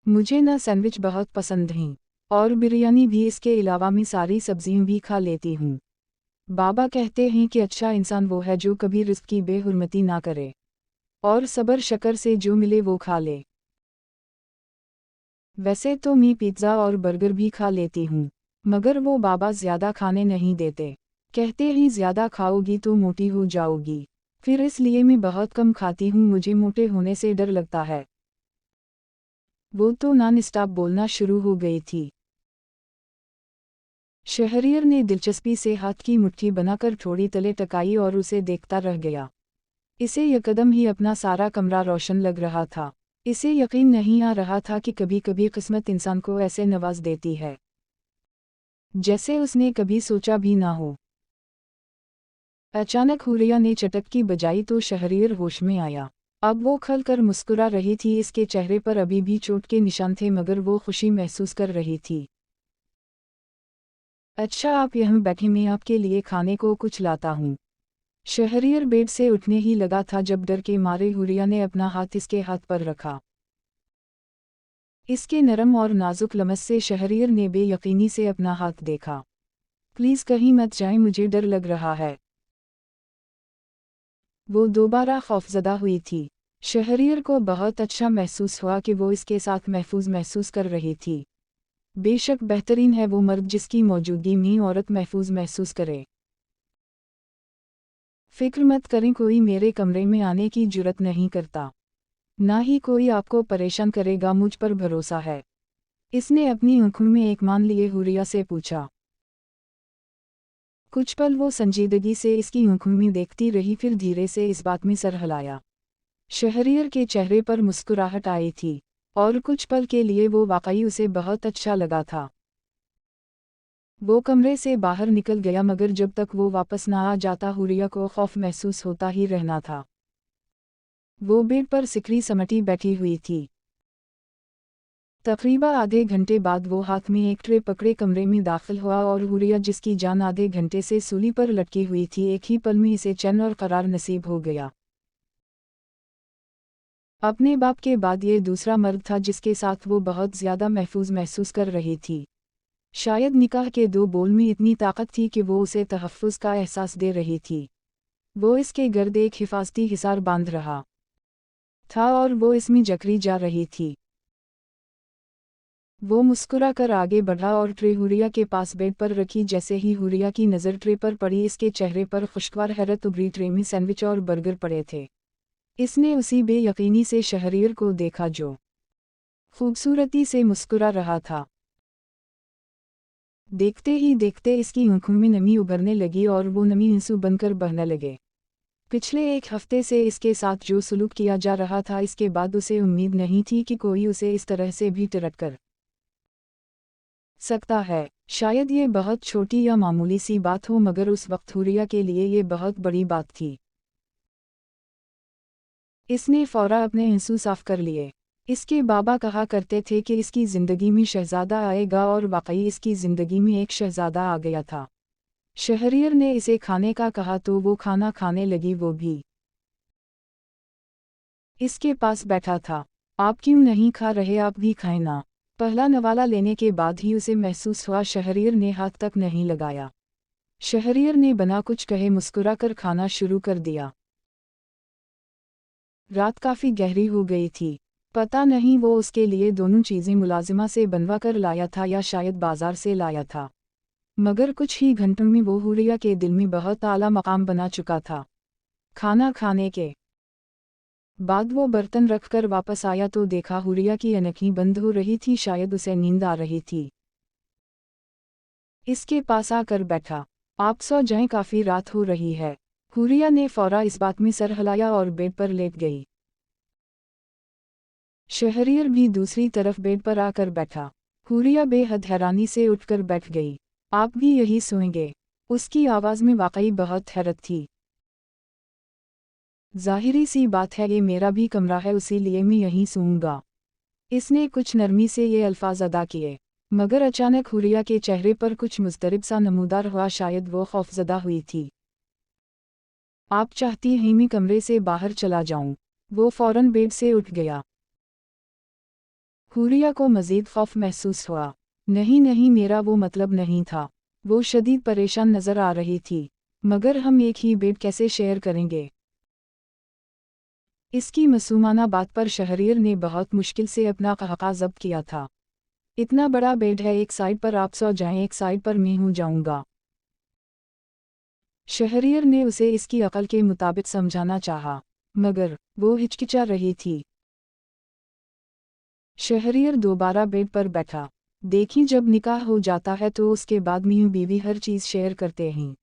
मुझे ना सैंडविच बहुत पसंद हैं, और बिरयानी भी, इसके अलावा मैं सारी सब्जियां भी खा लेती हूँ। बाबा कहते हैं कि अच्छा इंसान वो है जो कभी रिस्क की बेहुरमती ना करे, और सबर शकर से जो मिले वो खा ले। वैसे तो मैं पिज़्ज़ा और बर्गर भी खा लेती हूँ, मगर वो बाबा ज़्यादा खाने नहीं देते। कहते ही ज़्यादा खाओगी तो मोटी हो जाओगी, फिर इसलिए मैं बहुत कम खाती हूँ, मुझे मोटे होने से डर लगता है। वो तो नॉन स्टॉप बोलना शुरू हो गई थी। शहरियर ने दिलचस्पी से हाथ की मुट्ठी बनाकर थोड़ी तले टकाई और उसे देखता रह गया। इसे यकदम ही अपना सारा कमरा रोशन लग रहा था। इसे यकीन नहीं आ रहा था कि कभी कभी किस्मत इंसान को ऐसे नवाज देती है जैसे उसने कभी सोचा भी ना हो। अचानक हुरिया ने चटक की बजाई तो शहरियर होश में आया। अब वो खल कर मुस्कुरा रही थी। इसके चेहरे पर अभी भी चोट के निशान थे, मगर वो खुशी महसूस कर रही थी। अच्छा आप यहाँ बैठे, मैं आपके लिए खाने को कुछ लाता हूँ। शहरियर बेड से उठने ही लगा था जब डर के मारे हुरिया ने अपना हाथ इसके हाथ पर रखा। इसके नरम और नाजुक लमस से शहरियर ने बेयकीनी से अपना हाथ देखा। प्लीज़ कहीं मत जाएं, मुझे डर लग रहा है। वो दोबारा खौफजदा हुई थी। शहरियर को बहुत अच्छा महसूस हुआ कि वो इसके साथ महफूज महसूस कर रही थी। बेशक बेहतरीन है वो मर्द जिसकी मौजूदगी में औरत महफूज महसूस करे। फिक्र मत करें, कोई मेरे कमरे में आने की जुर्रत नहीं करता, ना ही कोई आपको परेशान करेगा, मुझ पर भरोसा है। इसने अपनी आंखों में एक मान लिए हुरिया से पूछा। कुछ पल वो संजीदगी से इसकी आंखों में देखती रही, फिर धीरे से इस बात में सर हिलाया। शहरियर के चेहरे पर मुस्कुराहट आई थी, और कुछ पल के लिए वो वाकई उसे बहुत अच्छा लगा था। वो कमरे से बाहर निकल गया, मगर जब तक वो वापस ना आ जाता हुरिया को खौफ महसूस होता ही रहना था। वो बेड पर सिकड़ी समटी बैठी हुई थी। तकरीबन आधे घंटे बाद वो हाथ में एक ट्रे पकड़े कमरे में दाखिल हुआ, और हुरिया जिसकी जान आधे घंटे से सूली पर लटकी हुई थी, एक ही पल में इसे चैन और करार नसीब हो गया। अपने बाप के बाद ये दूसरा मर्द था जिसके साथ वो बहुत ज़्यादा महफूज महसूस कर रही थी। शायद निकाह के दो बोल में इतनी ताकत थी कि वो उसे तहफ़्फ़ुज़ का एहसास दे रही थी। वो इसके गर्द एक हिफाजती हिसार बांध रहा था, और वो इसमें जकड़ी जा रही थी। वो मुस्कुरा कर आगे बढ़ा और ट्रे हुरिया के पास बेड पर रखी। जैसे ही हुरिया की नज़र ट्रे पर पड़ी, इसके चेहरे पर खुशगवार हैरत उभरी। ट्रे में सैंडविच और बर्गर पड़े थे। इसने उसी बेयकीनी से शहरियर को देखा जो खूबसूरती से मुस्कुरा रहा था। देखते ही देखते इसकी आंखों में नमी उभरने लगी, और वो नमी आंसू बनकर बहने लगे। पिछले एक हफ्ते से इसके साथ जो सलूक किया जा रहा था, इसके बाद उसे उम्मीद नहीं थी कि कोई उसे इस तरह से भी ट्रीट कर सकता है। शायद ये बहुत छोटी या मामूली सी बात हो, मगर उस वक्त हुरिया के लिए ये बहुत बड़ी बात थी। इसने फौरा अपने आंसू साफ कर लिए। इसके बाबा कहा करते थे कि इसकी ज़िंदगी में शहज़ादा आएगा, और वाकई इसकी ज़िंदगी में एक शहज़ादा आ गया था। शहरियर ने इसे खाने का कहा तो वो खाना खाने लगी, वो भी इसके पास बैठा था। आप क्यों नहीं खा रहे, आप भी खाएं ना। पहला नवाला लेने के बाद ही उसे महसूस हुआ शहरियर ने हाथ तक नहीं लगाया। शहरियर ने बिना कुछ कहे मुस्कुरा कर खाना शुरू कर दिया। रात काफ़ी गहरी हो गई थी। पता नहीं वो उसके लिए दोनों चीज़ें मुलाजिमा से बनवा कर लाया था या शायद बाजार से लाया था। मगर कुछ ही घंटों में वो हुरिया के दिल में बहुत आला मकाम बना चुका था। खाना खाने के बाद वो बर्तन रखकर वापस आया तो देखा हुरिया की अनखें बंद हो रही थी, शायद उसे नींद आ रही थी। इसके पास आकर बैठा। आप सो जाएं, काफी रात हो रही है। हुरिया ने फौरा इस बात में सर हिलाया और बेड पर लेट गई। शहरियर भी दूसरी तरफ बेड पर आकर बैठा। हुरिया बेहद हैरानी से उठकर बैठ गई। आप भी यही सोएंगे? उसकी आवाज में वाकई बहुत हैरत थी। जाहिरी सी बात है, ये मेरा भी कमरा है, इसीलिए मैं यहीं सोऊंगा। इसने कुछ नरमी से ये अल्फाज अदा किए, मगर अचानक हुरिया के चेहरे पर कुछ मुस्तरिब सा नमूदार हुआ, शायद वो खौफजदा हुई थी। आप चाहती हैं मैं कमरे से बाहर चला जाऊं? वो फौरन बेड से उठ गया। हुरिया को मजीद खौफ महसूस हुआ। नहीं नहीं, मेरा वो मतलब नहीं था। वो शदीद परेशान नजर आ रही थी। मगर हम एक ही बेड कैसे शेयर करेंगे? इसकी मासूमाना बात पर शहरियर ने बहुत मुश्किल से अपना कहका ज़ब्त किया था। इतना बड़ा बेड है, एक साइड पर आप सो जाएं, एक साइड पर मैं हूं जाऊंगा। शहरियर ने उसे इसकी अकल के मुताबिक समझाना चाहा, मगर वो हिचकिचा रही थी। शहरियर दोबारा बेड पर बैठा। देखी, जब निकाह हो जाता है तो उसके बाद मियां बीवी हर चीज़ शेयर करते हैं।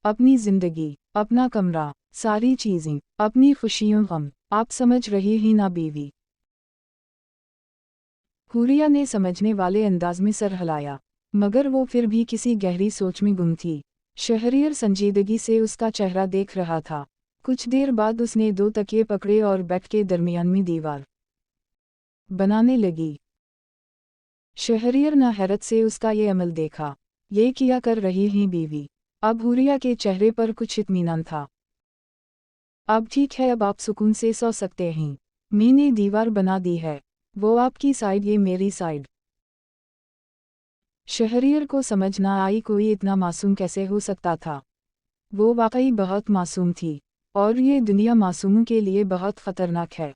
अपनी जिंदगी, अपना कमरा, सारी चीज़ें, अपनी खुशियों गम। आप समझ रही ही ना बीवी? हुरिया ने समझने वाले अंदाज में सर हिलाया, मगर वो फिर भी किसी गहरी सोच में गुम थी। शहरियर संजीदगी से उसका चेहरा देख रहा था। कुछ देर बाद उसने 2 तकिए पकड़े और बेड के दरमियान में दीवार बनाने लगी। शहरियर ने हैरत से उसका ये अमल देखा। ये किया कर रही हैं बीवी? अब हुरिया के चेहरे पर कुछ इत्मीनान था। अब ठीक है, अब आप सुकून से सो सकते हैं। मैंने दीवार बना दी है, वो आपकी साइड, ये मेरी साइड। शहरियर को समझ ना आई कोई इतना मासूम कैसे हो सकता था। वो वाकई बहुत मासूम थी, और ये दुनिया मासूमों के लिए बहुत ख़तरनाक है।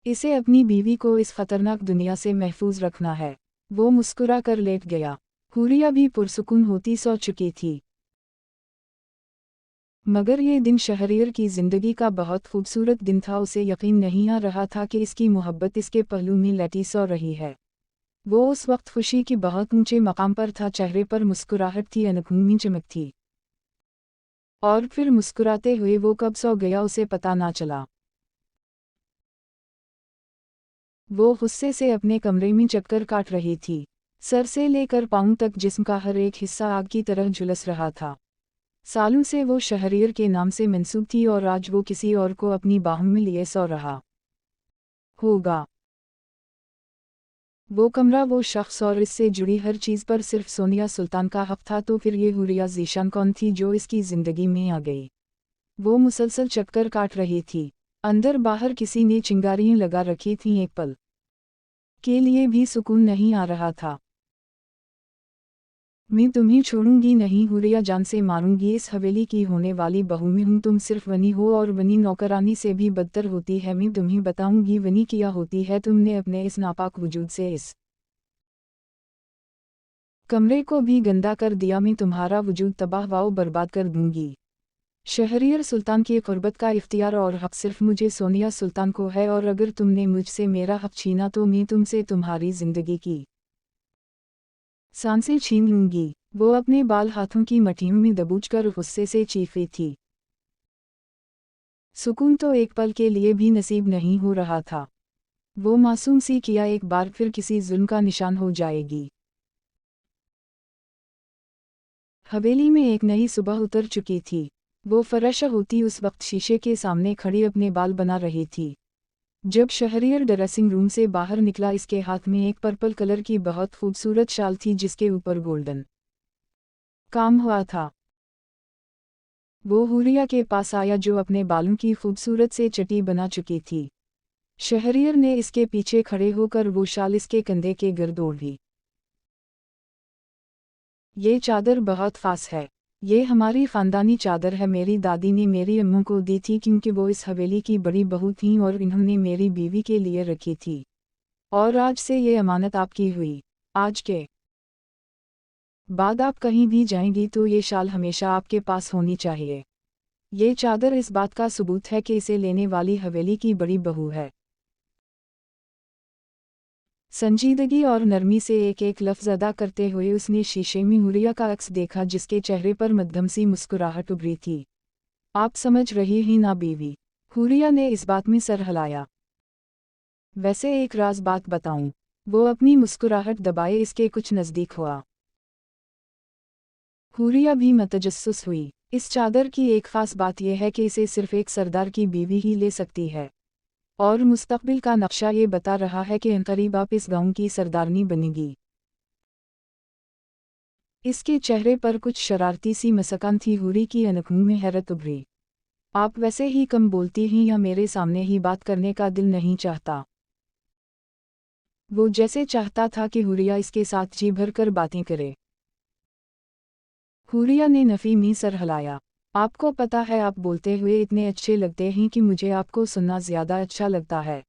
इसे अपनी बीवी को इस ख़तरनाक दुनिया से महफूज रखना है। वो मुस्कुरा कर लेट गया। हुरिया भी पुरसुकून होती सो चुकी थी। मगर ये दिन शहरियर की ज़िंदगी का बहुत खूबसूरत दिन था। उसे यकीन नहीं आ रहा था कि इसकी मोहब्बत इसके पहलू में लेटी सो रही है। वो उस वक्त खुशी की बहुत ऊंचे मकाम पर था, चेहरे पर मुस्कुराहट थी, आंखों में चमक थी। और फिर मुस्कुराते हुए वो कब सो गया उसे पता ना चला। वो गुस्से से अपने कमरे में चक्कर काट रही थी। सर से लेकर पांव तक जिस्म का हर एक हिस्सा आग की तरह झुलस रहा था। सालों से वो शहरियर के नाम से मंसूब थी और आज वो किसी और को अपनी बाहों में लिए सो रहा होगा। वो कमरा, वो शख्स और इससे जुड़ी हर चीज़ पर सिर्फ सोनिया सुल्तान का हक था। तो फिर ये हुरिया ज़ीशान कौन थी जो इसकी ज़िंदगी में आ गई? वो मुसलसल चक्कर काट रही थी। अंदर बाहर किसी ने चिंगारियाँ लगा रखी थीं, एक पल के लिए भी सुकून नहीं आ रहा था। मैं तुम्हें छोड़ूंगी नहीं, हुरिया जान से मारूंगी। इस हवेली की होने वाली बहू में हूँ, तुम सिर्फ वनी हो और वनी नौकरानी से भी बदतर होती है। मैं तुम्हें बताऊंगी वनी क्या होती है। तुमने अपने इस नापाक वजूद से इस कमरे को भी गंदा कर दिया। मैं तुम्हारा वजूद तबाह व बर्बाद कर दूंगी। शहरियर सुल्तान की क़ुर्बत का इख्तियार और हक़ सिर्फ मुझे सोनिया सुल्तान को है, और अगर तुमने मुझसे मेरा हक़ छीना तो मैं तुमसे तुम्हारी ज़िंदगी की सांसें छीन लूंगी। वो अपने बाल हाथों की मटियों में दबोचकर गुस्से से चीखी थी। सुकून तो एक पल के लिए भी नसीब नहीं हो रहा था। वो मासूम सी किया एक बार फिर किसी जुल्म का निशान हो जाएगी। हवेली में एक नई सुबह उतर चुकी थी। वो फरश होती उस वक्त शीशे के सामने खड़ी अपने बाल बना रही थी। जब शहरियर ड्रेसिंग रूम से बाहर निकला, इसके हाथ में एक पर्पल कलर की बहुत खूबसूरत शाल थी जिसके ऊपर गोल्डन काम हुआ था। वो हुरिया के पास आया जो अपने बालों की खूबसूरत से चटी बना चुकी थी। शहरियर ने इसके पीछे खड़े होकर वो शाल इसके कंधे के गिर्द ओढ़ी। ये चादर बहुत खास है। ये हमारी ख़ानदानी चादर है, मेरी दादी ने मेरी अम्मू को दी थी क्योंकि वो इस हवेली की बड़ी बहू थीं और इन्होंने मेरी बीवी के लिए रखी थी। और आज से ये अमानत आपकी हुई। आज के बाद आप कहीं भी जाएंगी तो ये शाल हमेशा आपके पास होनी चाहिए। ये चादर इस बात का सबूत है कि इसे लेने वाली हवेली की बड़ी बहू है। संजीदगी और नरमी से एक एक लफ्ज़ अदा करते हुए उसने शीशे में हुरिया का अक्स देखा, जिसके चेहरे पर मध्यम सी मुस्कुराहट उभरी थी। आप समझ रही ही ना बीवी? हुरिया ने इस बात में सर हिलाया। वैसे एक राज बात बताऊं? वो अपनी मुस्कुराहट दबाए इसके कुछ नज़दीक हुआ। हुरिया भी मतजस्सुस हुई। इस चादर की एक ख़ास बात यह है कि इसे सिर्फ एक सरदार की बीवी ही ले सकती है, और मुस्तकबिल का नक्शा ये बता रहा है कि अनकरीब आप इस गांव की सरदारनी बनेगी। इसके चेहरे पर कुछ शरारती सी मुस्कान थी। हुरी की आंखों में हैरत उभरी। आप वैसे ही कम बोलती हैं या मेरे सामने ही बात करने का दिल नहीं चाहता? वो जैसे चाहता था कि हुरिया इसके साथ जी भर कर बातें करे। हुरिया ने नफ़ी में सर हिलाया। आपको पता है, आप बोलते हुए इतने अच्छे लगते हैं कि मुझे आपको सुनना ज़्यादा अच्छा लगता है।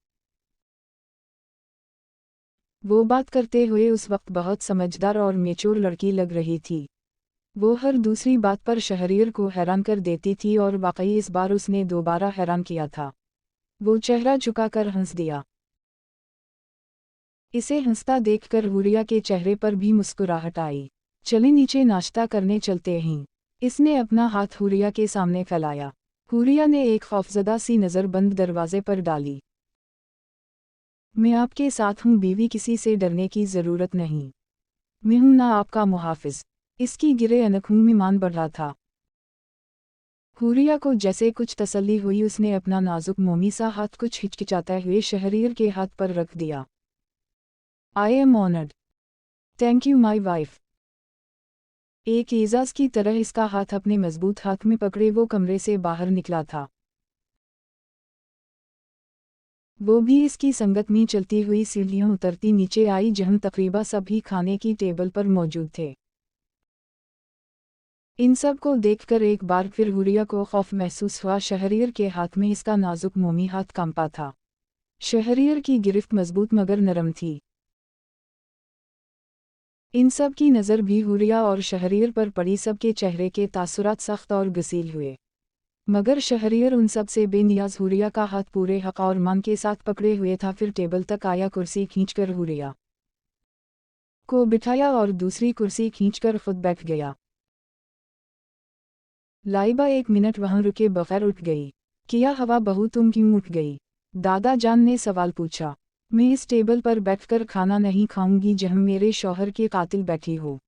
वो बात करते हुए उस वक्त बहुत समझदार और मैच्योर लड़की लग रही थी। वो हर दूसरी बात पर शहरियर को हैरान कर देती थी, और वाकई इस बार उसने दोबारा हैरान किया था। वो चेहरा झुकाकर हंस दिया। इसे हंसता देखकर हुरिया के चेहरे पर भी मुस्कुराहट आई। चले नीचे नाश्ता करने चलते हैं। इसने अपना हाथ हुरिया के सामने फैलाया। हुरिया ने एक खौफजदा सी नज़र बंद दरवाजे पर डाली। मैं आपके साथ हूँ बीवी, किसी से डरने की ज़रूरत नहीं। मैं हूँ ना आपका मुहाफिज। इसकी गिरे आंखों में मान बढ़ा था। हुरिया को जैसे कुछ तसल्ली हुई। उसने अपना नाजुक मोमी सा हाथ कुछ हिचकिचाते हुए शहरियर के हाथ पर रख दिया। I am honoured. Thank you my wife. एक एजाज की तरह इसका हाथ अपने मजबूत हाथ में पकड़े वो कमरे से बाहर निकला था। वो भी इसकी संगत में चलती हुई सीढ़ियां उतरती नीचे आई, जहां तकरीबा सभी खाने की टेबल पर मौजूद थे। इन सब को देखकर एक बार फिर हुरिया को खौफ महसूस हुआ। शहरियर के हाथ में इसका नाजुक मोमी हाथ कांपा था। शहरियर की गिरफ्त मजबूत मगर नरम थी। इन सब की नज़र भी हुरिया और शहरियर पर पड़ी। सबके चेहरे के तासुरात सख्त और गसील हुए, मगर शहरियर उन सब से बेनियाज हुरिया का हाथ पूरे हक और मान के साथ पकड़े हुए था। फिर टेबल तक आया, कुर्सी खींचकर हुरिया को बिठाया और दूसरी कुर्सी खींचकर खुद बैठ गया। लाइबा 1 मिनट वहां रुके बगैर उठ गई। किया हवा बहू, तुम क्यों उठ गई? दादा जान ने सवाल पूछा। मैं इस टेबल पर बैठकर खाना नहीं खाऊंगी जहां मेरे शौहर के कातिल बैठी हो,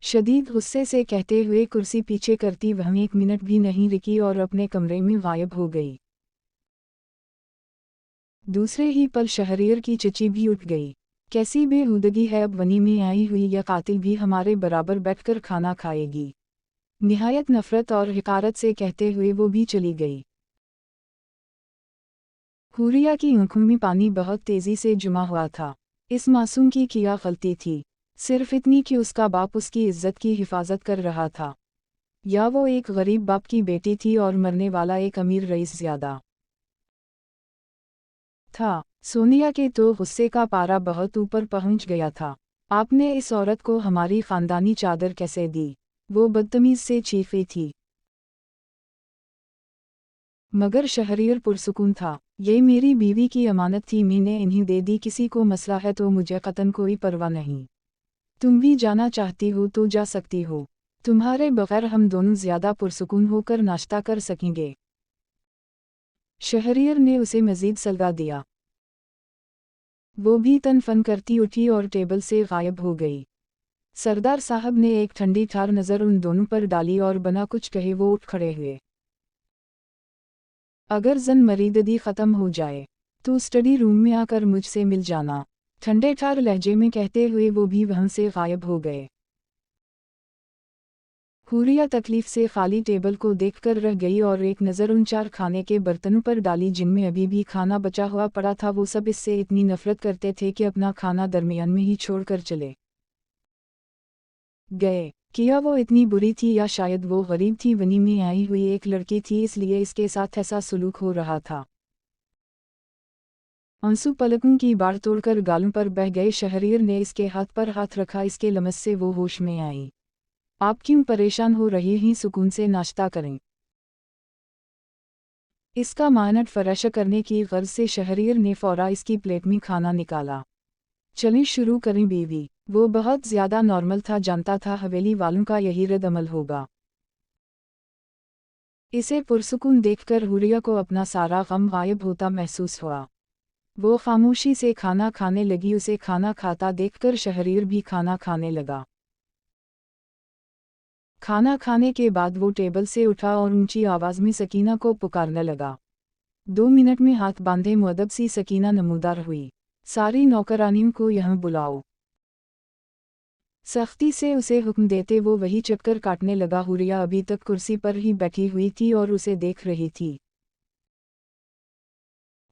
शदीद गुस्से से कहते हुए कुर्सी पीछे करती वह 1 मिनट भी नहीं रुकी और अपने कमरे में गायब हो गई। दूसरे ही पल शहरियर की चची भी उठ गई। कैसी बेहुदगी है, अब वनी में आई हुई या कातिल भी हमारे बराबर बैठकर खाना खाएगी। निहायत नफरत और हिकारत से कहते हुए वो भी चली गई। हुरिया की आंखों में पानी बहुत तेजी से जमा हुआ था। इस मासूम की क्या गलती थी? सिर्फ इतनी कि उसका बाप उसकी इज्जत की हिफाजत कर रहा था, या वो एक गरीब बाप की बेटी थी और मरने वाला एक अमीर रईस ज़्यादा था। सोनिया के तो गुस्से का पारा बहुत ऊपर पहुंच गया था। आपने इस औरत को हमारी खानदानी चादर कैसे दी? वो बदतमीज से चीखी थी। मगर शहरियर पुरसुकून था। ये मेरी बीवी की अमानत थी, मैंने इन्हीं दे दी। किसी को मसला है तो मुझे कतन कोई परवाह नहीं। तुम भी जाना चाहती हो तो जा सकती हो। तुम्हारे बगैर हम दोनों ज़्यादा पुरसुकून होकर नाश्ता कर सकेंगे। शहरियर ने उसे मज़ीद सलगा दिया। वो भी तन फन करती उठी और टेबल से गायब हो गई। सरदार साहब ने एक ठंडी ठार नज़र उन दोनों पर डाली और बिना कुछ कहे वो उठ खड़े हुए। अगर जन मरीददी ख़त्म हो जाए तो स्टडी रूम में आकर मुझसे मिल जाना, ठंडे ठार लहजे में कहते हुए वो भी वहां से गायब हो गए। हुरिया तकलीफ से खाली टेबल को देखकर रह गई और एक नज़र उन 4 खाने के बर्तनों पर डाली जिनमें अभी भी खाना बचा हुआ पड़ा था। वो सब इससे इतनी नफरत करते थे कि अपना खाना दरमियान में ही छोड़कर चले गए। किया वो इतनी बुरी थी या शायद वो गरीब थी, वनी में आई हुई एक लड़की थी, इसलिए इसके साथ ऐसा सलूक हो रहा था। आंसू पलकों की बाढ़ तोड़कर गालों पर बह गए। शहरीर ने इसके हाथ पर हाथ रखा। इसके लमस से वो होश में आई। आप क्यों परेशान हो रही हैं? सुकून से नाश्ता करें। इसका मानट फराश करने की गर्ज से शहरीर ने फौरा इसकी प्लेट में खाना निकाला। चलें शुरू करें बीवी। वो बहुत ज्यादा नॉर्मल था, जानता था हवेली वालों का यही रद्द-अमल होगा। इसे पुरसुकून देखकर हुरिया को अपना सारा गम गायब होता महसूस हुआ। वो खामोशी से खाना खाने लगी। उसे खाना खाता देखकर शहरीर भी खाना खाने लगा। खाना खाने के बाद वो टेबल से उठा और ऊंची आवाज में सकीना को पुकारने लगा। 2 मिनट में हाथ बांधे मुअद्दब सी सकीना नमूदार हुई। सारी नौकरानियों को यहाँ बुलाओ। सख्ती से उसे हुक्म देते वो वही चक्कर काटने लगा। हुरिया अभी तक कुर्सी पर ही बैठी हुई थी और उसे देख रही थी।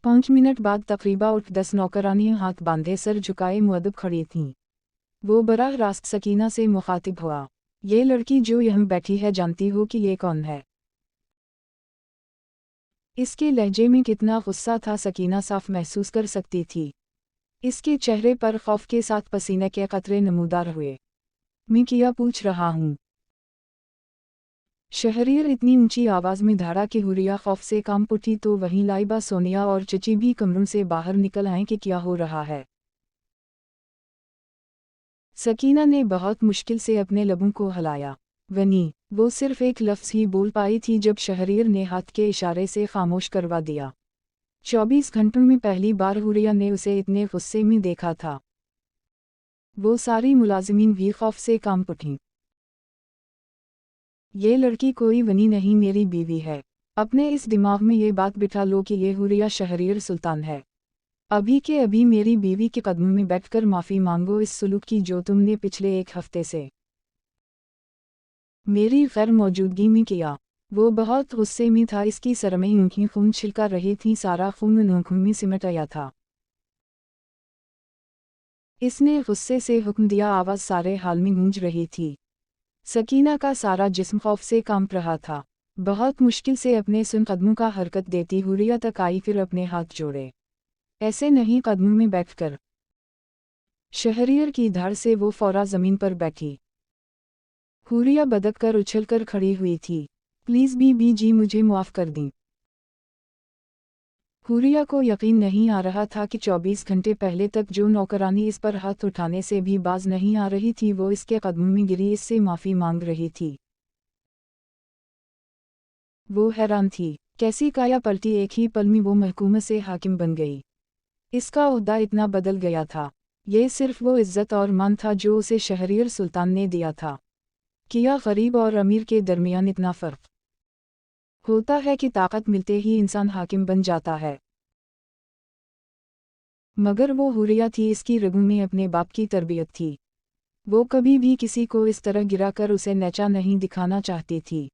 5 मिनट बाद तकरीबा 10 नौकरानियां हाथ बांधे सर झुकाए मुअद्दब खड़ी थीं। वो बराह रास्त सकीना से मुखातिब हुआ। ये लड़की जो यहाँ बैठी है, जानती हो कि ये कौन है? इसके लहजे में कितना गुस्सा था सकीना साफ महसूस कर सकती थी। इसके चेहरे पर खौफ के साथ पसीने के कतरे नमूदार हुए। मैं किया पूछ रहा हूँ? शहरीर इतनी ऊंची आवाज में धाड़ा कि हुरिया खौफ से कांप उठी। तो वहीं लाइबा, सोनिया और चची भी कमरों से बाहर निकल आए कि क्या हो रहा है। सकीना ने बहुत मुश्किल से अपने लबों को हिलाया। वनी, वो सिर्फ एक लफ्ज़ ही बोल पाई थी जब शहरीर ने हाथ के इशारे से खामोश करवा दिया। 24 घंटों में पहली बार हुरिया ने उसे इतने गुस्से में देखा था। वो सारी मुलाजिमीन भी खौफ से कांप उठीं। ये लड़की कोई वनी नहीं, मेरी बीवी है। अपने इस दिमाग में ये बात बिठा लो कि ये हुरिया शहरीर सुल्तान है। अभी के अभी मेरी बीवी के कदमों में बैठकर माफ़ी मांगो इस सुलूक की जो तुमने पिछले 1 हफ्ते से मेरी गैर मौजूदगी में किया। वो बहुत गुस्से में था। इसकी सरमें आँखें खून छिलका रही थीं। सारा खून उन आँखों में सिमट आया था। इसने गुस्से से हुक्म दिया। आवाज़ सारे हाल में गूंज रही थी। सकीना का सारा जिस्म खौफ से कांप रहा था। बहुत मुश्किल से अपने सुन कदमों का हरकत देती हुरिया तक आई, फिर अपने हाथ जोड़े। ऐसे नहीं, कदमों में बैठकर। शहरीर की धार से वो फौरा ज़मीन पर बैठी। हुरिया बदक कर उछलकर खड़ी हुई थी। प्लीज़ बीबी जी, मुझे माफ़ कर दें। हुरिया को यकीन नहीं आ रहा था कि 24 घंटे पहले तक जो नौकरानी इस पर हाथ उठाने से भी बाज नहीं आ रही थी, वो इसके कदमों में गिरी इससे माफ़ी मांग रही थी। वो हैरान थी। कैसी काया पलटी, एक ही पल में वो महकूम से हाकिम बन गई। इसका ओहदा इतना बदल गया था। ये सिर्फ वो इज़्ज़त और मान था जो उसे शहरीर सुल्तान ने दिया था। क्या गरीब और अमीर के दरमियान इतना फ़र्क होता है कि ताकत मिलते ही इंसान हाकिम बन जाता है। मगर वो हुरिया थी, इसकी रगों में अपने बाप की तरबियत थी। वो कभी भी किसी को इस तरह गिराकर उसे नीचा नहीं दिखाना चाहती थी।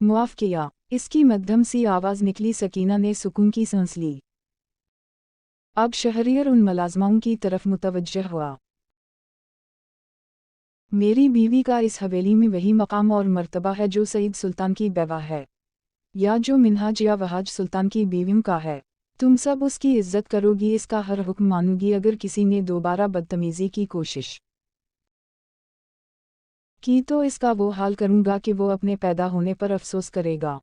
मुआफ़ किया, इसकी मध्यम सी आवाज़ निकली। सकीना ने सुकून की सांस ली। अब शहरीर उन मुलाज़माओं की तरफ मुतवज्जह हुआ। मेरी बीवी का इस हवेली में वही मकाम और मर्तबा है जो सईद सुल्तान की बेवा है, या जो मिन्हाज या वहाज सुल्तान की बीवियों का है। तुम सब उसकी इज्जत करोगी, इसका हर हुक्म मानोगी। अगर किसी ने दोबारा बदतमीज़ी की कोशिश की तो इसका वो हाल करूँगा कि वो अपने पैदा होने पर अफसोस करेगा।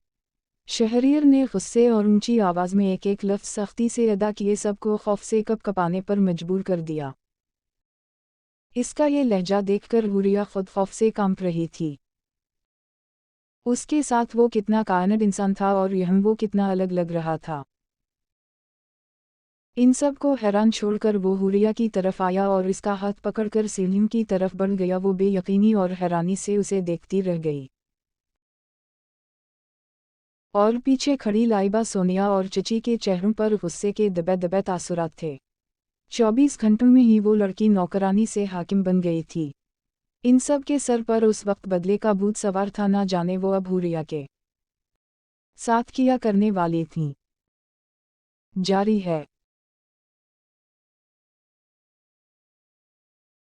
शहरीर ने गुस्से और ऊंची आवाज़ में एक एक लफ्ज़ सख्ती से अदा किए, सबको खौफ से कँपाने पर मजबूर कर दिया। इसका ये लहजा देखकर हुरिया खुद खौफ से कांप रही थी। उसके साथ वो कितना कायनत इंसान था और यह वो कितना अलग लग रहा था। इन सब को हैरान छोड़कर वो हुरिया की तरफ आया और इसका हाथ पकड़कर सीढ़ियों की तरफ बढ़ गया। वो बेयकीनी और हैरानी से उसे देखती रह गई। और पीछे खड़ी लाइबा, सोनिया और चची के चेहरों पर गुस्से के दबे दबे तासुरात थे। 24 घंटों में ही वो लड़की नौकरानी से हाकिम बन गई थी। इन सब के सर पर उस वक्त बदले का भूत सवार था। ना जाने वो अब हुरिया के साथ किया करने वाली थीं। जारी है।